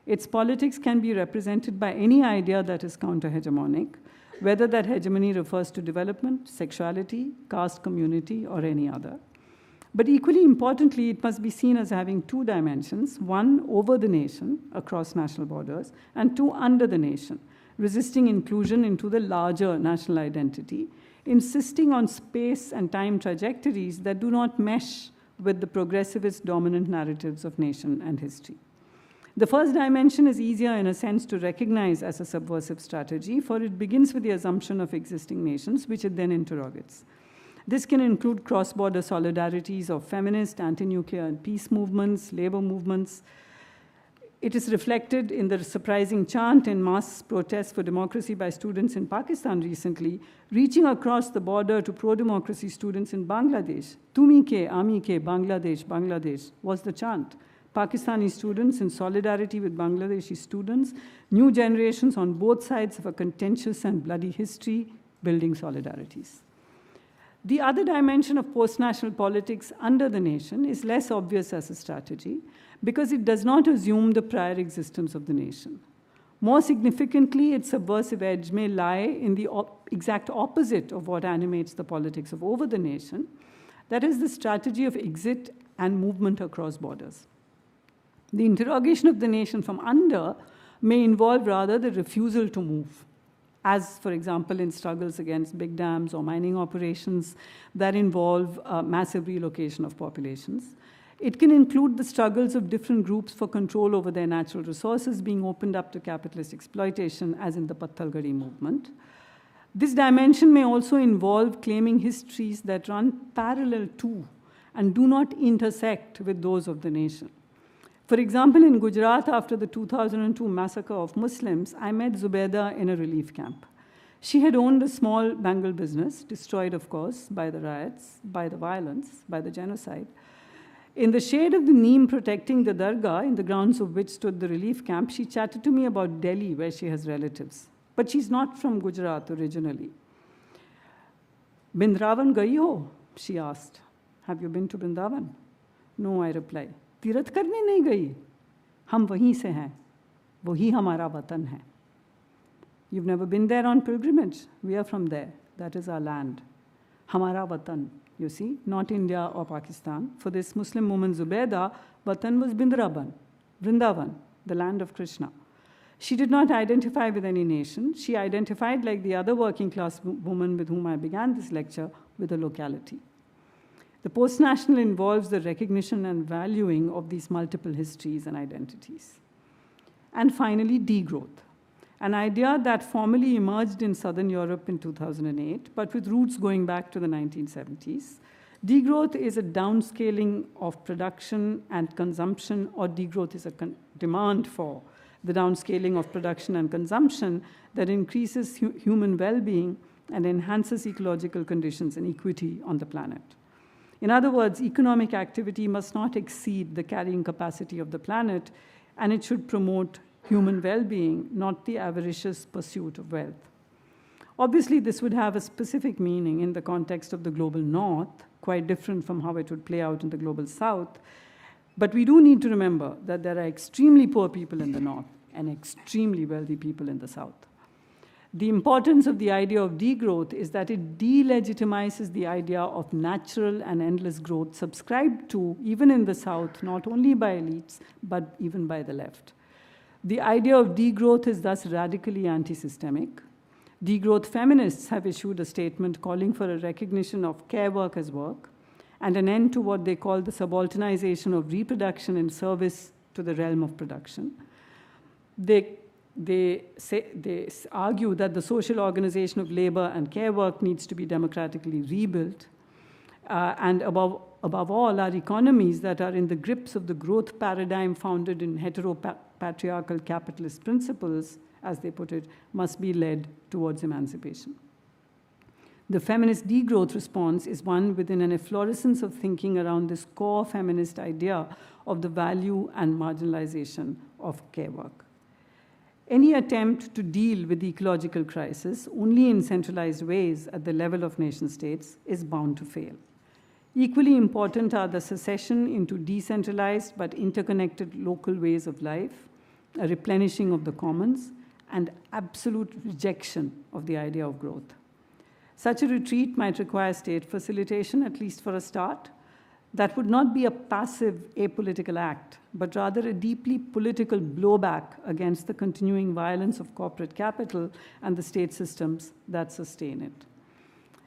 Its politics can be represented by any idea that is counter-hegemonic, whether that hegemony refers to development, sexuality, caste community, or any other. But equally importantly, it must be seen as having two dimensions, one over the nation, across national borders, and two under the nation, resisting inclusion into the larger national identity, insisting on space and time trajectories that do not mesh with the progressivist dominant narratives of nation and history. The first dimension is easier in a sense to recognize as a subversive strategy, for it begins with the assumption of existing nations, which it then interrogates. This can include cross-border solidarities of feminist, anti-nuclear and peace movements, labor movements. It is reflected in the surprising chant in mass protests for democracy by students in Pakistan recently, reaching across the border to pro-democracy students in Bangladesh. Tumi ke, ami ke, Bangladesh, Bangladesh was the chant. Pakistani students in solidarity with Bangladeshi students, new generations on both sides of a contentious and bloody history, building solidarities. The other dimension of post-national politics under the nation is less obvious as a strategy because it does not assume the prior existence of the nation. More significantly, its subversive edge may lie in the exact opposite of what animates the politics of over the nation, that is the strategy of exit and movement across borders. The interrogation of the nation from under may involve rather the refusal to move, as, for example, in struggles against big dams or mining operations that involve massive relocation of populations. It can include the struggles of different groups for control over their natural resources being opened up to capitalist exploitation, as in the Pathalgadi movement. This dimension may also involve claiming histories that run parallel to and do not intersect with those of the nation. For example, in Gujarat, after the 2002 massacre of Muslims, I met Zubaida in a relief camp. She had owned a small Bengal business, destroyed, of course, by the riots, by the violence, by the genocide. In the shade of the neem protecting the dargah, in the grounds of which stood the relief camp, she chatted to me about Delhi, where she has relatives. But she's not from Gujarat originally. Bindravan gayi ho? She asked. Have you been to Vrindavan? No, I replied. तीर्थ करने नहीं गई, हम वहीं से हैं, वही हमारा वतन है. You've never been there on pilgrimage? We are from there. That is our land. Hamara watan, you see, not India or Pakistan. For this Muslim woman Zubaida, watan was Vrindavan, the land of Krishna. She did not identify with any nation. She identified, like the other working class woman with whom I began this lecture, with a locality. The post-national involves the recognition and valuing of these multiple histories and identities. And finally, degrowth, an idea that formally emerged in Southern Europe in 2008, but with roots going back to the 1970s. Degrowth is a downscaling of production and consumption, or degrowth is a demand for the downscaling of production and consumption that increases human well-being and enhances ecological conditions and equity on the planet. In other words, economic activity must not exceed the carrying capacity of the planet, and it should promote human well-being, not the avaricious pursuit of wealth. Obviously, this would have a specific meaning in the context of the global north, quite different from how it would play out in the global south. But we do need to remember that there are extremely poor people in the north, and extremely wealthy people in the South. The importance of the idea of degrowth is that it delegitimizes the idea of natural and endless growth subscribed to, even in the South, not only by elites, but even by the left. The idea of degrowth is thus radically anti-systemic. Degrowth feminists have issued a statement calling for a recognition of care work as work and an end to what they call the subalternization of reproduction in service to the realm of production. They argue that the social organization of labor and care work needs to be democratically rebuilt. And above all, our economies that are in the grips of the growth paradigm founded in heteropatriarchal capitalist principles, as they put it, must be led towards emancipation. The feminist degrowth response is one within an efflorescence of thinking around this core feminist idea of the value and marginalization of care work. Any attempt to deal with the ecological crisis only in centralized ways at the level of nation states is bound to fail. Equally important are the secession into decentralized but interconnected local ways of life, a replenishing of the commons, and absolute rejection of the idea of growth. Such a retreat might require state facilitation, at least for a start. That would not be a passive apolitical act, but rather a deeply political blowback against the continuing violence of corporate capital and the state systems that sustain it.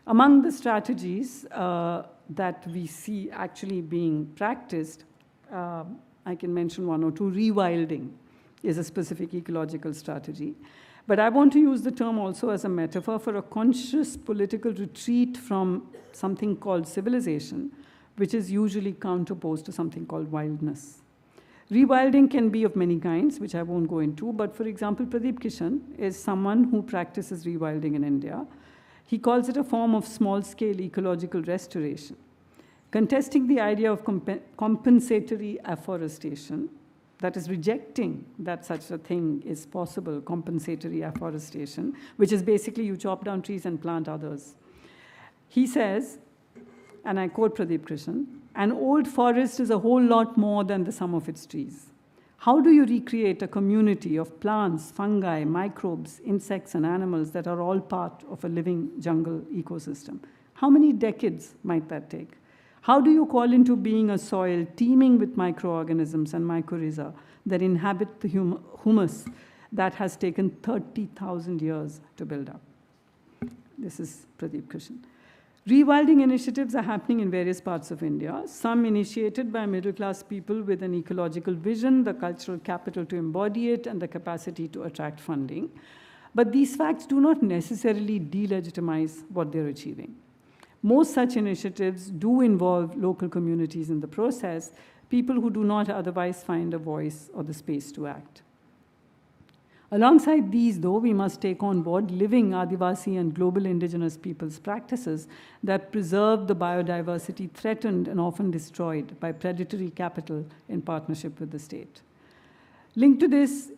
Among the strategies that we see actually being practiced, I can mention one or two. Rewilding is a specific ecological strategy. But I want to use the term also as a metaphor for a conscious political retreat from something called civilization, which is usually counterposed to something called wildness. Rewilding can be of many kinds, which I won't go into, but for example, Pradeep Kishan is someone who practices rewilding in India. He calls it a form of small-scale ecological restoration. Contesting the idea of compensatory afforestation, that is rejecting that such a thing is possible, compensatory afforestation, which is basically you chop down trees and plant others. He says, and I quote Pradeep Krishan, "An old forest is a whole lot more than the sum of its trees. How do you recreate a community of plants, fungi, microbes, insects, and animals that are all part of a living jungle ecosystem? How many decades might that take? How do you call into being a soil teeming with microorganisms and mycorrhiza that inhabit the humus that has taken 30,000 years to build up?" This is Pradeep Krishan. Rewilding initiatives are happening in various parts of India, some initiated by middle-class people with an ecological vision, the cultural capital to embody it, and the capacity to attract funding. But these facts do not necessarily delegitimize what they're achieving. Most such initiatives do involve local communities in the process, people who do not otherwise find a voice or the space to act. Alongside these, though, we must take on board living Adivasi and global indigenous peoples' practices that preserve the biodiversity threatened and often destroyed by predatory capital in partnership with the state. Linked to this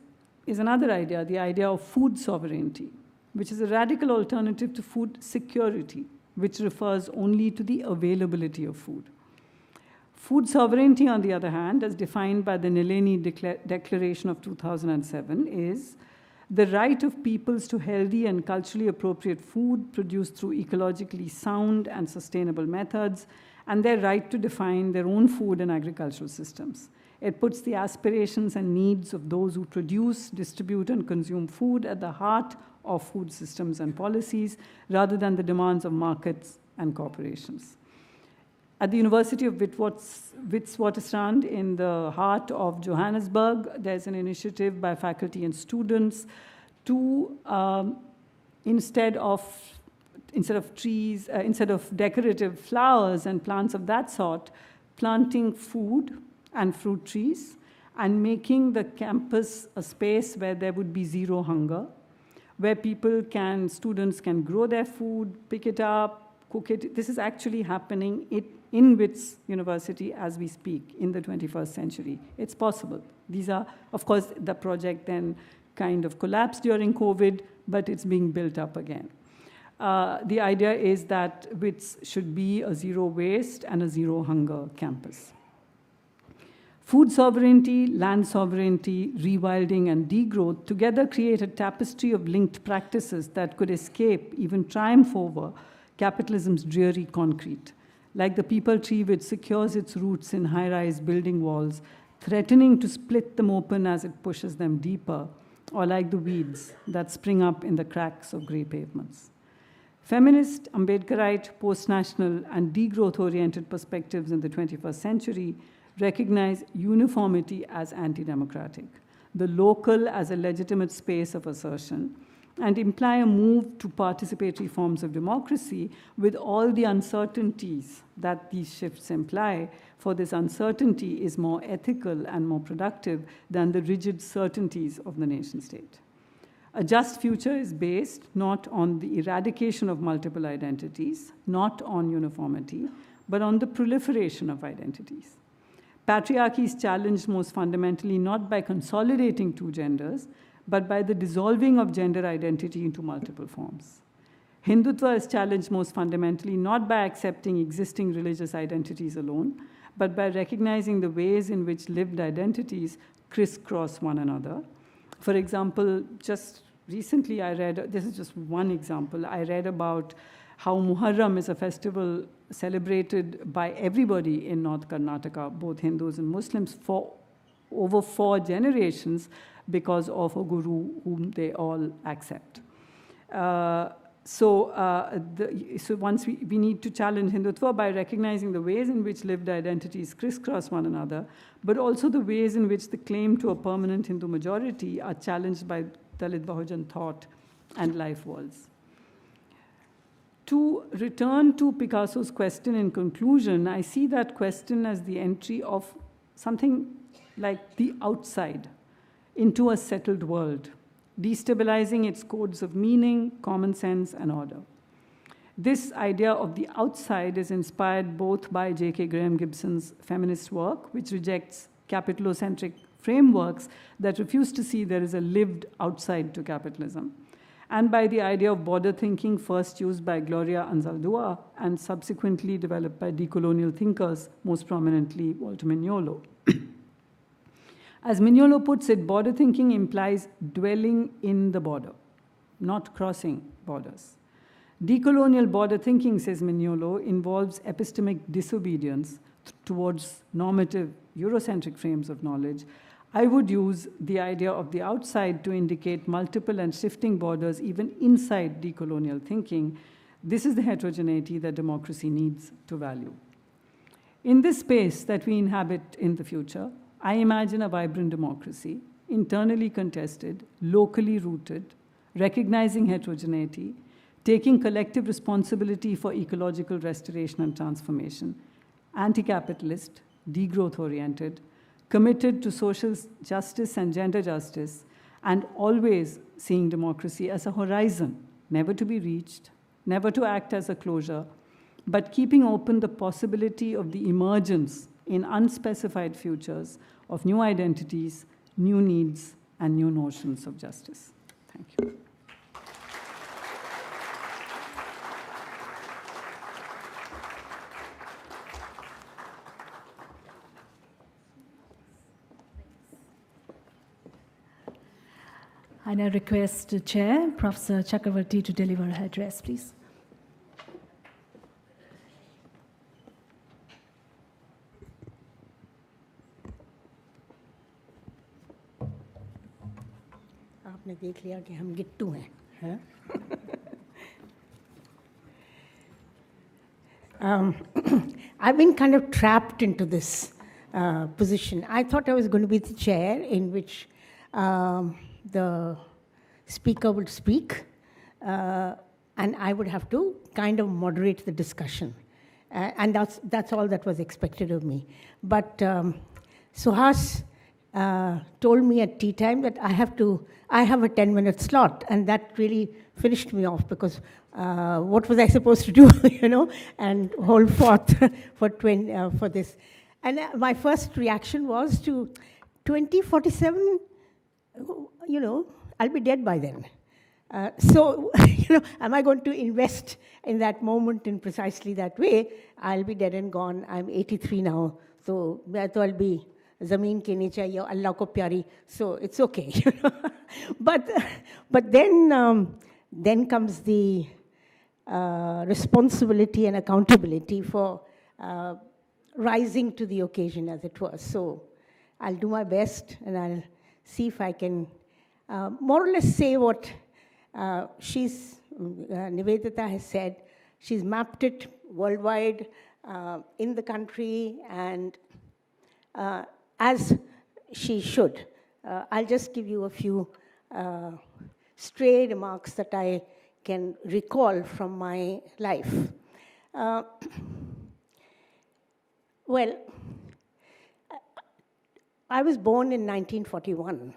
is another idea, the idea of food sovereignty, which is a radical alternative to food security, which refers only to the availability of food. Food sovereignty, on the other hand, as defined by the Nileni Declaration of 2007, is the right of peoples to healthy and culturally appropriate food produced through ecologically sound and sustainable methods, and their right to define their own food and agricultural systems. It puts the aspirations and needs of those who produce, distribute, and consume food at the heart of food systems and policies, rather than the demands of markets and corporations. At the University of Witwatersrand, in the heart of Johannesburg, there's an initiative by faculty and students to, instead of decorative flowers and plants of that sort, planting food and fruit trees and making the campus a space where there would be zero hunger, where students can grow their food, pick it up, cook it. This is actually happening in Wits University as we speak in the 21st century. It's possible. These are, of course, the project then kind of collapsed during COVID, but it's being built up again. The idea is that Wits should be a zero waste and a zero hunger campus. Food sovereignty, land sovereignty, rewilding, and degrowth together create a tapestry of linked practices that could escape, even triumph over, capitalism's dreary concrete, like the peepal tree which secures its roots in high-rise building walls, threatening to split them open as it pushes them deeper, or like the weeds that spring up in the cracks of grey pavements. Feminist, Ambedkarite, post-national, and degrowth-oriented perspectives in the 21st century recognize uniformity as anti-democratic, the local as a legitimate space of assertion, and imply a move to participatory forms of democracy with all the uncertainties that these shifts imply, for this uncertainty is more ethical and more productive than the rigid certainties of the nation-state. A just future is based not on the eradication of multiple identities, not on uniformity, but on the proliferation of identities. Patriarchy is challenged most fundamentally not by consolidating two genders, but by the dissolving of gender identity into multiple forms. Hindutva is challenged most fundamentally not by accepting existing religious identities alone, but by recognizing the ways in which lived identities crisscross one another. For example, just recently I read, this is just one example, I read about how Muharram is a festival celebrated by everybody in North Karnataka, both Hindus and Muslims, for over 4 generations because of a guru whom they all accept. So once we need to challenge Hindutva by recognizing the ways in which lived identities crisscross one another, but also the ways in which the claim to a permanent Hindu majority are challenged by Dalit Bahujan thought and life worlds. To return to Picasso's question in conclusion, I see that question as the entry of something like the outside into a settled world, destabilizing its codes of meaning, common sense, and order. This idea of the outside is inspired both by J.K. Graham Gibson's feminist work, which rejects capitalocentric frameworks that refuse to see there is a lived outside to capitalism, and by the idea of border thinking first used by Gloria Anzaldúa and subsequently developed by decolonial thinkers, most prominently Walter Mignolo. As Mignolo puts it, border thinking implies dwelling in the border, not crossing borders. Decolonial border thinking, says Mignolo, involves epistemic disobedience towards normative Eurocentric frames of knowledge. I would use the idea of the outside to indicate multiple and shifting borders even inside decolonial thinking. This is the heterogeneity that democracy needs to value. In this space that we inhabit in the future, I imagine a vibrant democracy, internally contested, locally rooted, recognizing heterogeneity, taking collective responsibility for ecological restoration and transformation, anti-capitalist, degrowth-oriented, committed to social justice and gender justice, and always seeing democracy as a horizon, never to be reached, never to act as a closure, but keeping open the possibility of the emergence in unspecified futures of new identities, new needs, and new notions of justice. Thank you. I now request the Chair, Professor Chakravarti, to deliver her address, please. आपने देख लिया कि हम गिट्टू हैं, I've been kind of trapped into this position. I thought I was going to be the chair in which the speaker would speak, and I would have to kind of moderate the discussion. And that's all that was expected of me. But Suhas told me at tea time that I have a 10-minute slot, and that really finished me off, because what was I supposed to do, and hold forth for this. And my first reaction was to 2047, I'll be dead by then. So, am I going to invest in that moment in precisely that way? I'll be dead and gone. I'm 83 now, so I'll be zameen ke niche ye Allah ko pyari, so it's okay. But then comes the responsibility and accountability for rising to the occasion, as it was. So I'll do my best, and I'll see if I can more or less say what Nivedita has said. She's mapped it worldwide, in the country, and as she should. I'll just give you a few stray remarks that I can recall from my life. Well, I was born in 1941.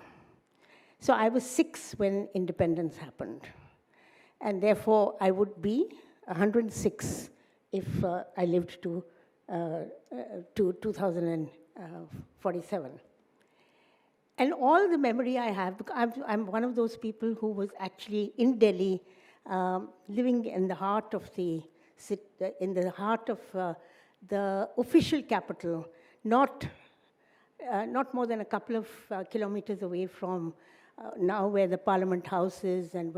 So I was 6 when independence happened. And therefore, I would be 106 if I lived to 2047. And all the memory I have, because I'm one of those people who was actually in Delhi, living in the heart of the official capital, not more than a couple of kilometers away from now where the Parliament House is, and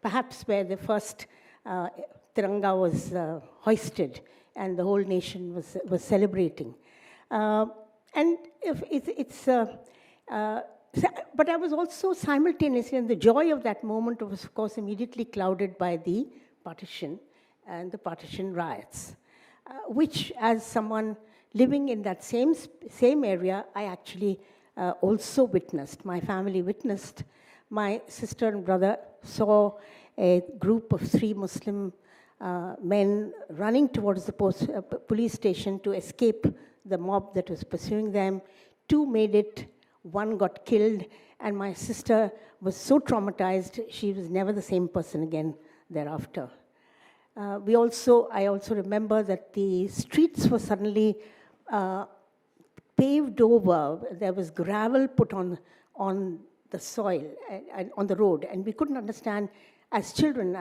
perhaps where the first Tiranga was hoisted and the whole nation was celebrating. But I was also simultaneously, and the joy of that moment was, of course, immediately clouded by the partition and the partition riots, which, as someone living in that same area, I actually also witnessed. My family witnessed. My sister and brother saw a group of 3 Muslim men running towards the police station to escape the mob that was pursuing them. 2 made it, 1 got killed, and my sister was so traumatized, she was never the same person again thereafter. I also remember that the streets were suddenly paved over. There was gravel put on the soil and on the road, and we couldn't understand. As children,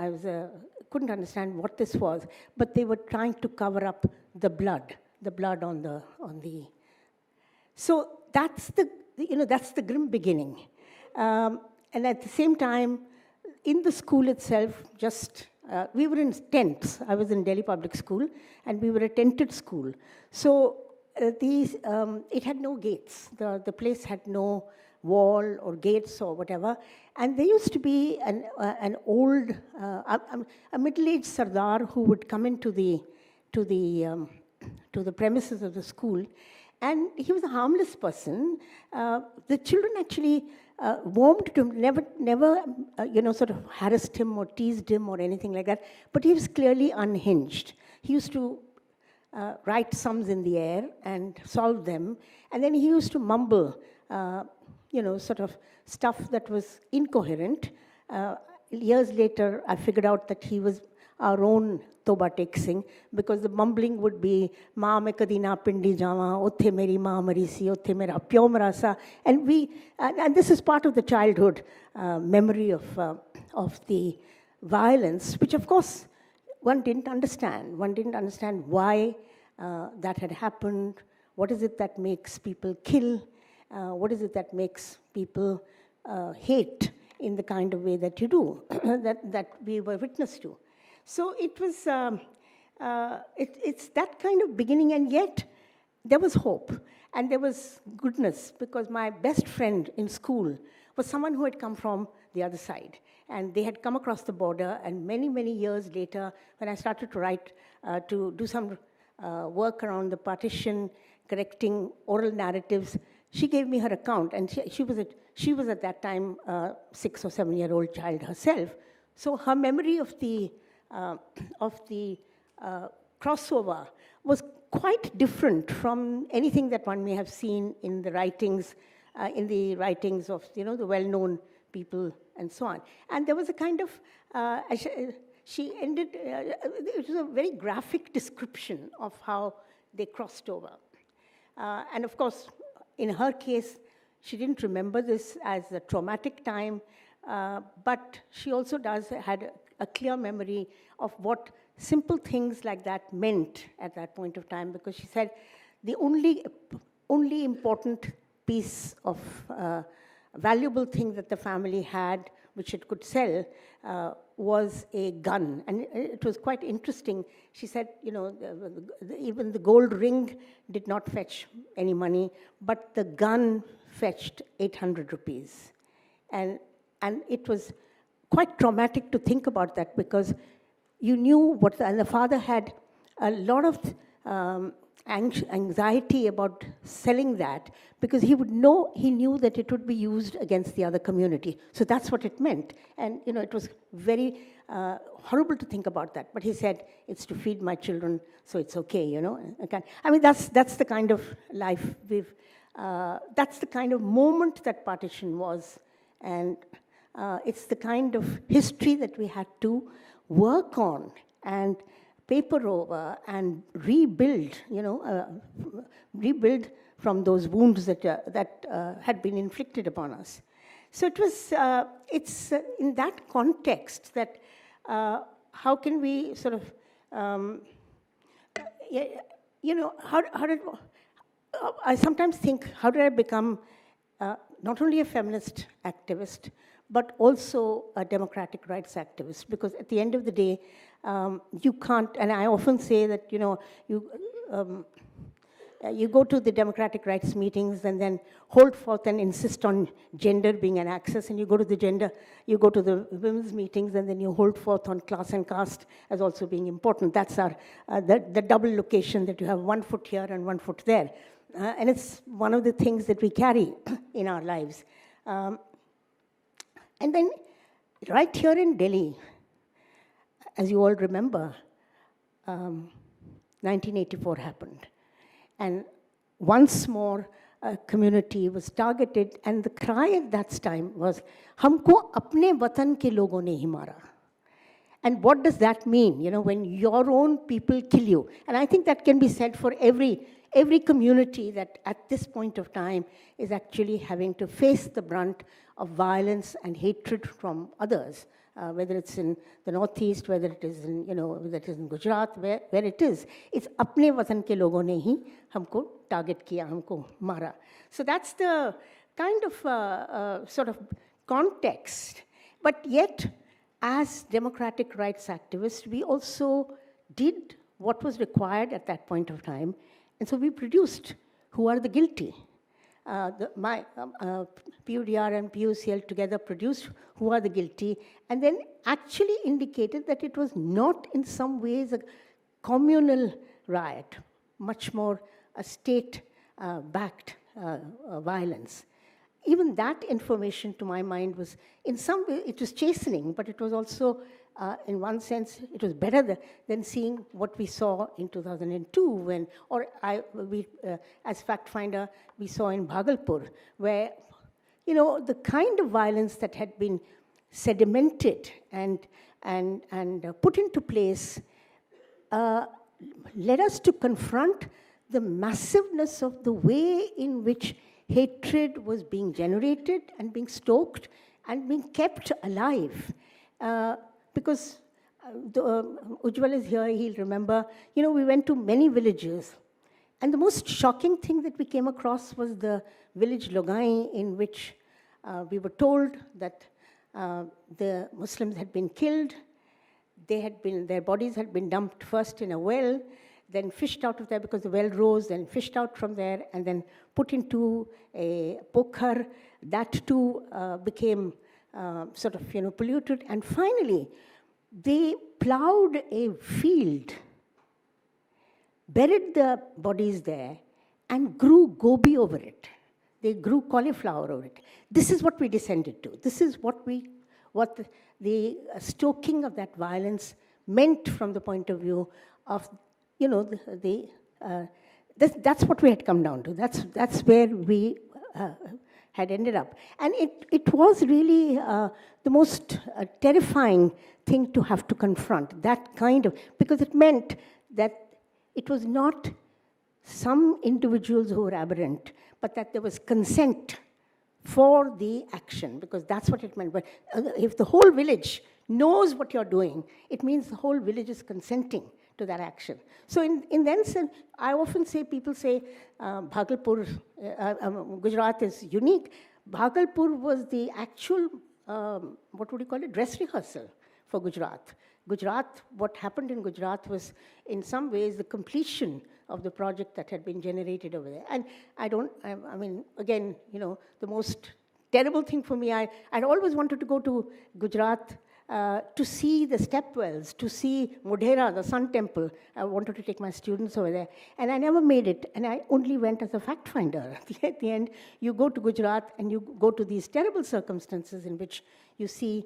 couldn't understand what this was, but they were trying to cover up the blood on the. So that's the grim beginning, and at the same time, in the school itself, we were in tents. I was in Delhi Public School, and we were a tented school. So it had no gates. The place had no wall or gates or whatever. And there used to be an old, a middle-aged Sardar who would come into the premises of the school, and he was a harmless person. The children actually warmed to him, never sort of harassed him or teased him or anything like that, but he was clearly unhinged. He used to write sums in the air and solve them, and then he used to mumble, sort of stuff that was incoherent. Years later, I figured out that he was our own Toba Tek Singh, because the mumbling would be, "Ma me kadi na pindi jawa, otthe meri ma mari si, otthe mera pyo mara sa," and this is part of the childhood memory of the violence, which of course one didn't understand. One didn't understand why that had happened. What is it that makes people kill? What is it that makes people hate in the kind of way that you do, that we were witness to? So it was, it's that kind of beginning, and yet there was hope, and there was goodness, because my best friend in school was someone who had come from the other side, and they had come across the border, and many, many years later, when I started to write, to do some work around the partition, correcting oral narratives, she gave me her account, and she was at that time a 6 or 7-year-old child herself. So her memory of the crossover was quite different from anything that one may have seen in the writings of the well-known people and so on. And there was a kind of she ended. It was a very graphic description of how they crossed over, and of course, in her case, she didn't remember this as a traumatic time, but she also had a clear memory of what simple things like that meant at that point of time, because she said the only only important piece of valuable thing that the family had, which it could sell, was a gun. And it was quite interesting. She said, even the gold ring did not fetch any money, but the gun fetched 800 rupees. And it was quite traumatic to think about that, because you knew and the father had a lot of anxiety about selling that, because he knew that it would be used against the other community. So that's what it meant. And, it was very horrible to think about that. But he said, it's to feed my children, so it's okay, I mean, that's the kind of life that's the kind of moment that partition was. And it's the kind of history that we had to work on and paper over and rebuild, rebuild from those wounds that had been inflicted upon us. So it was, it's in that context that how can we sort of, I sometimes think, how did I become not only a feminist activist, but also a democratic rights activist? Because at the end of the day, you can't, and I often say that, you go to the democratic rights meetings and then hold forth and insist on gender being an axis, and you go to the women's meetings and then you hold forth on class and caste as also being important. That's our, the double location, that you have 1 foot here and 1 foot there. And it's one of the things that we carry in our lives. And then right here in Delhi, as you all remember, 1984 happened. And once more, a community was targeted, and the cry at that time was, "Humko apne watan ke logon ne hi mara." And what does that mean, when your own people kill you? And I think that can be said for every community that at this point of time is actually having to face the brunt of violence and hatred from others, whether it's in the Northeast, whether it is in, whether it is in Gujarat, where it is. It's apne watan ke logon ne hi humko target kiya, humko mara. So that's the kind of sort of context. But yet, as democratic rights activists, we also did what was required at that point of time. And so we produced Who Are the Guilty? My PUDR and PUCL together produced Who Are the Guilty, and then actually indicated that it was not in some ways a communal riot, much more a state-backed violence. Even that information, to my mind, was in some way, it was chastening, but it was also, in one sense, it was better than seeing what we saw in 2002 when, as fact finder, we saw in Bhagalpur, where, the kind of violence that had been sedimented and put into place led us to confront the massiveness of the way in which hatred was being generated and being stoked and being kept alive. Because Ujjwal is here, he'll remember, we went to many villages. And the most shocking thing that we came across was the village Logai, in which we were told that the Muslims had been killed. Their bodies had been dumped first in a well, then fished out of there because the well rose, then fished out from there, and then put into a pokhar. That too became sort of, polluted. And finally, they plowed a field, buried the bodies there, and grew gobi over it. They grew cauliflower over it. This is what we descended to. This is what the stoking of that violence meant from the point of view of, that's what we had come down to. That's where we had ended up. And it was really the most terrifying thing to have to confront, that kind of, because it meant that it was not some individuals who were aberrant, but that there was consent for the action, because that's what it meant. But if the whole village knows what you're doing, it means the whole village is consenting to that action. So in that sense, I often say, people say Bhagalpur, Gujarat is unique. Bhagalpur was the actual, what would you call it, dress rehearsal for Gujarat. Gujarat, what happened in Gujarat was in some ways the completion of the project that had been generated over there. And I mean, again, you know, the most terrible thing for me, I'd always wanted to go to Gujarat to see the stepwells, to see Modhera, the Sun Temple. I wanted to take my students over there. And I never made it, and I only went as a fact finder. At the end, you go to Gujarat and you go to these terrible circumstances in which you see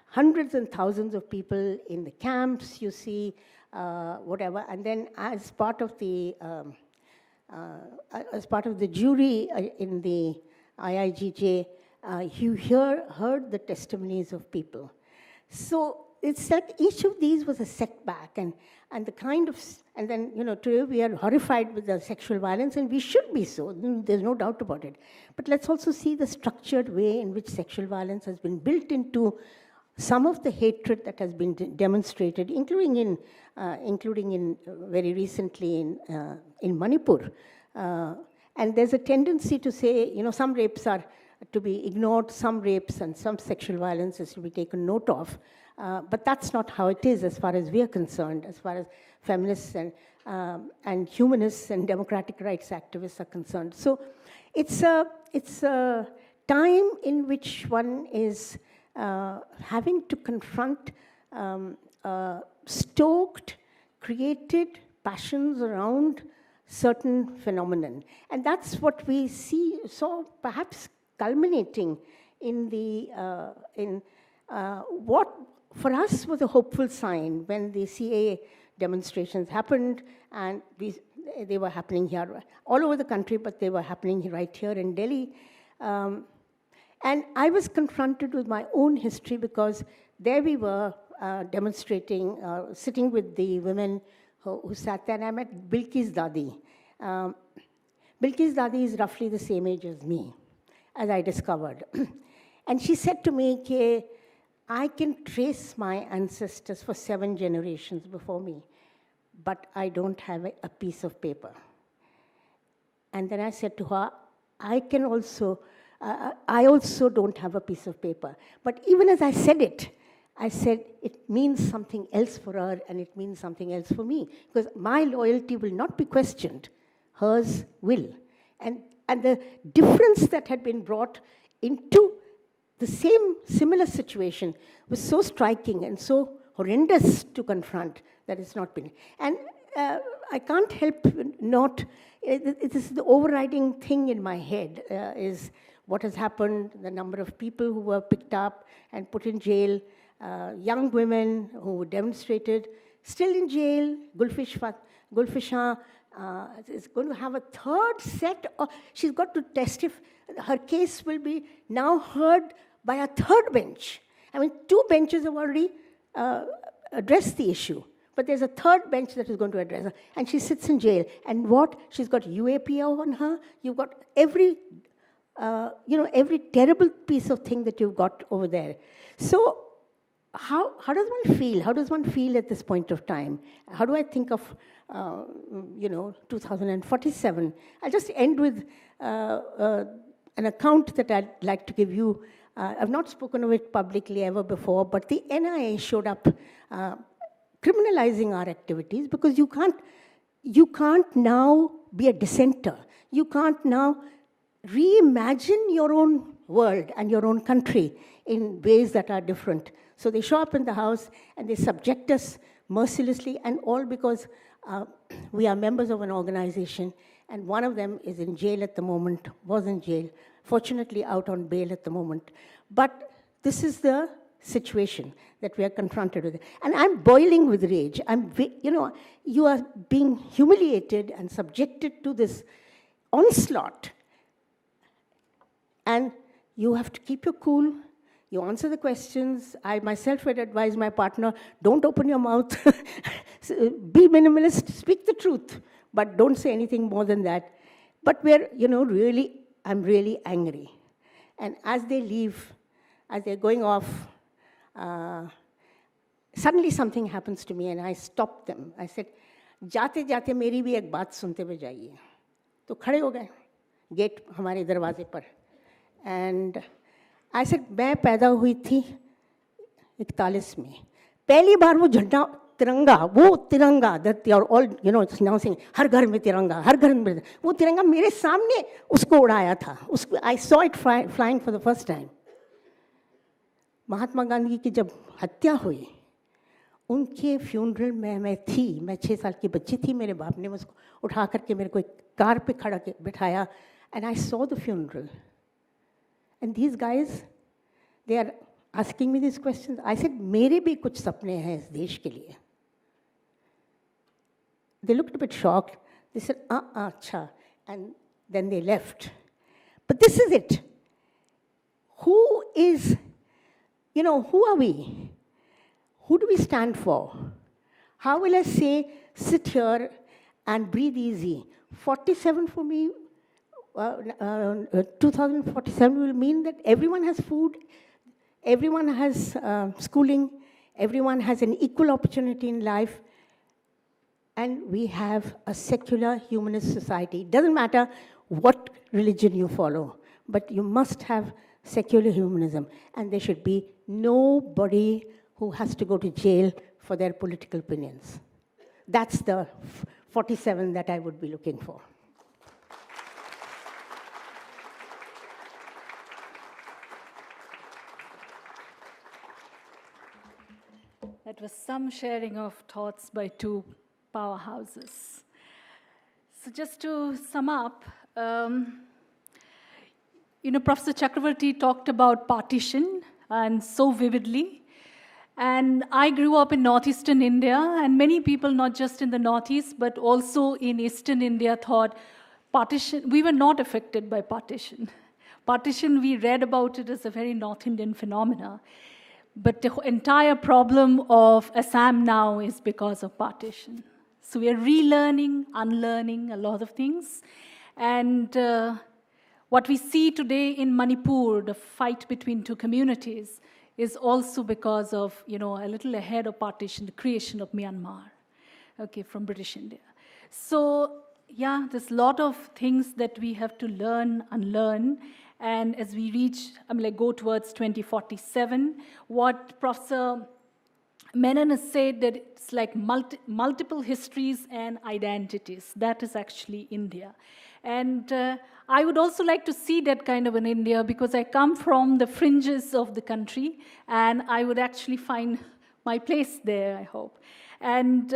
hundreds and thousands of people in the camps, you see whatever, and then as part of the jury in the IIGJ, you heard the testimonies of people. So it's like each of these was a setback, and the kind of, and then, you know, today we are horrified with the sexual violence, and we should be so, there's no doubt about it. But let's also see the structured way in which sexual violence has been built into some of the hatred that has been demonstrated, including in very recently in Manipur. And there's a tendency to say, you know, some rapes are to be ignored, some rapes and some sexual violence is to be taken note of. But that's not how it is as far as we are concerned, as far as feminists and humanists and democratic rights activists are concerned. So it's a time in which one is having to confront stoked, created passions around certain phenomenon. And that's what we saw perhaps culminating in what for us was a hopeful sign when the CAA demonstrations happened, and they were happening here all over the country, but they were happening right here in Delhi. And I was confronted with my own history because there we were demonstrating, sitting with the women who sat there, and I met Bilkis Dadi. Bilkis Dadi is roughly the same age as me, as I discovered. And she said to me, I can trace my ancestors for 7 generations before me, but I don't have a piece of paper. And then I said to her, I also don't have a piece of paper. But even as I said it means something else for her, and it means something else for me. Because my loyalty will not be questioned, hers will. And the difference that had been brought into the similar situation was so striking and so horrendous to confront that it's not been. And I can't help not, it is the overriding thing in my head, is what has happened, the number of people who were picked up and put in jail, young women who demonstrated, still in jail. Gulfishan is going to have a third set of, she's got to testify, her case will be now heard by a third bench. I mean, 2 benches have already addressed the issue, but there's a third bench that is going to address her, and she sits in jail. And what? She's got UAPO on her, you've got every terrible piece of thing that you've got over there. So how does one feel? How does one feel at this point of time? How do I think of, 2047? I'll just end with an account that I'd like to give you. I've not spoken of it publicly ever before, but the NIA showed up criminalizing our activities because you can't now be a dissenter. You can't now reimagine your own world and your own country in ways that are different. So they show up in the house and they subject us mercilessly, and all because we are members of an organization, and one of them is in jail at the moment, was in jail, fortunately out on bail at the moment. But this is the situation that we are confronted with. And I'm boiling with rage. You are being humiliated and subjected to this onslaught. And you have to keep your cool. You answer the questions. I myself would advise my partner, don't open your mouth. Be minimalist, speak the truth, but don't say anything more than that. But I'm really angry. And as they leave, as they're going off, suddenly something happens to me and I stopped them. I said, जाते जाते मेरी भी एक बात सुनते हुए जाइए. तो खड़े हो गए गेट हमारे दरवाजे पर. And I said, मैं पैदा हुई थी 41 में. पहली बार वो झंडा तिरंगा that they are all, you know, now saying हर घर में तिरंगा, हर घर में, वो तिरंगा मेरे सामने उसको उड़ाया था. I saw it flying for the first time. Mahatma Gandhi की जब हत्या हुई, उनके फ्यूनरल में मैं थी. मैं 6 साल की बच्ची थी. मेरे बाप ने मुझको उठा करके मेरे को एक कार पे खड़ा के बिठाया. And I saw the funeral. And these guys, they are asking me these questions. I said, मेरे भी कुछ सपने हैं इस देश के लिए. They looked a bit shocked. They said, acha. And then they left. But this is it. Who is, you know, who are we? Who do we stand for? How will I say, sit here and breathe easy? 47 for me, 2047 will mean that everyone has food, everyone has schooling, everyone has an equal opportunity in life, and we have a secular humanist society. It doesn't matter what religion you follow, but you must have secular humanism, and there should be nobody who has to go to jail for their political opinions. That's the 47 that I would be looking for. That was some sharing of thoughts by two powerhouses. So just to sum up, Professor Chakravarti talked about partition, and so vividly. And I grew up in northeastern India, and many people, not just in the northeast, but also in eastern India, thought partition, we were not affected by partition. Partition, we read about it as a very North Indian phenomena. But the entire problem of Assam now is because of partition. So we are relearning, unlearning a lot of things. And what we see today in Manipur, the fight between two communities, is also because of, a little ahead of partition, the creation of Myanmar, from British India. So, yeah, there's a lot of things that we have to learn, unlearn. And as we go towards 2047, what Professor Menon has said, that it's like multiple histories and identities. That is actually India. And I would also like to see that kind of an India, because I come from the fringes of the country, and I would actually find my place there, I hope. And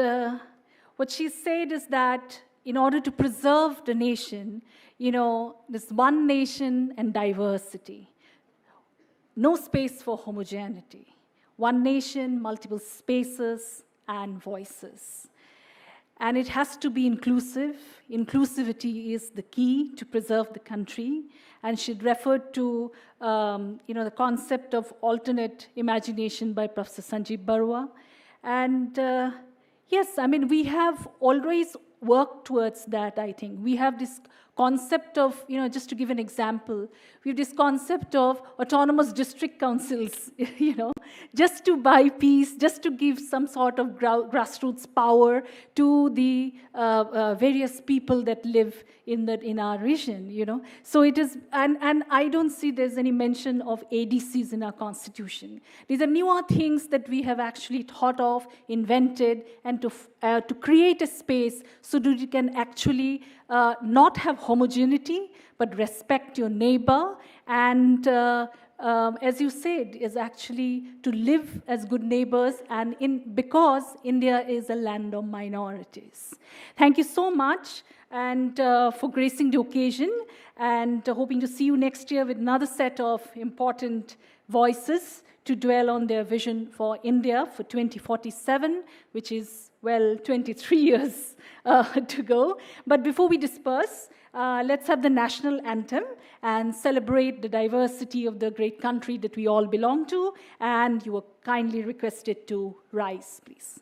what she said is that in order to preserve the nation, this one nation and diversity. No space for homogeneity. One nation, multiple spaces and voices. And it has to be inclusive. Inclusivity is the key to preserve the country. And she referred to, the concept of alternate imagination by Professor Barooah. And yes, we have always worked towards that, I think. We have this concept of, just to give an example, we have this concept of autonomous district councils, just to buy peace, just to give some sort of grassroots power to the various people that live in our region, So it is, and I don't see there's any mention of ADCs in our constitution. These are newer things that we have actually thought of, invented, and to create a space so that you can actually not have homogeneity, but respect your neighbor, and as you said, is actually to live as good neighbors, and because India is a land of minorities. Thank you so much, and for gracing the occasion, and hoping to see you next year with another set of important voices to dwell on their vision for India for 2047, which is, 23 years to go. But before we disperse, let's have the national anthem and celebrate the diversity of the great country that we all belong to. And you are kindly requested to rise, please.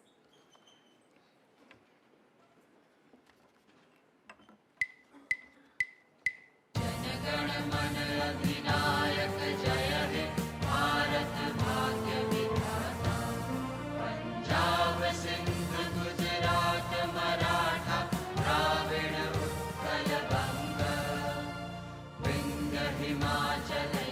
Himachal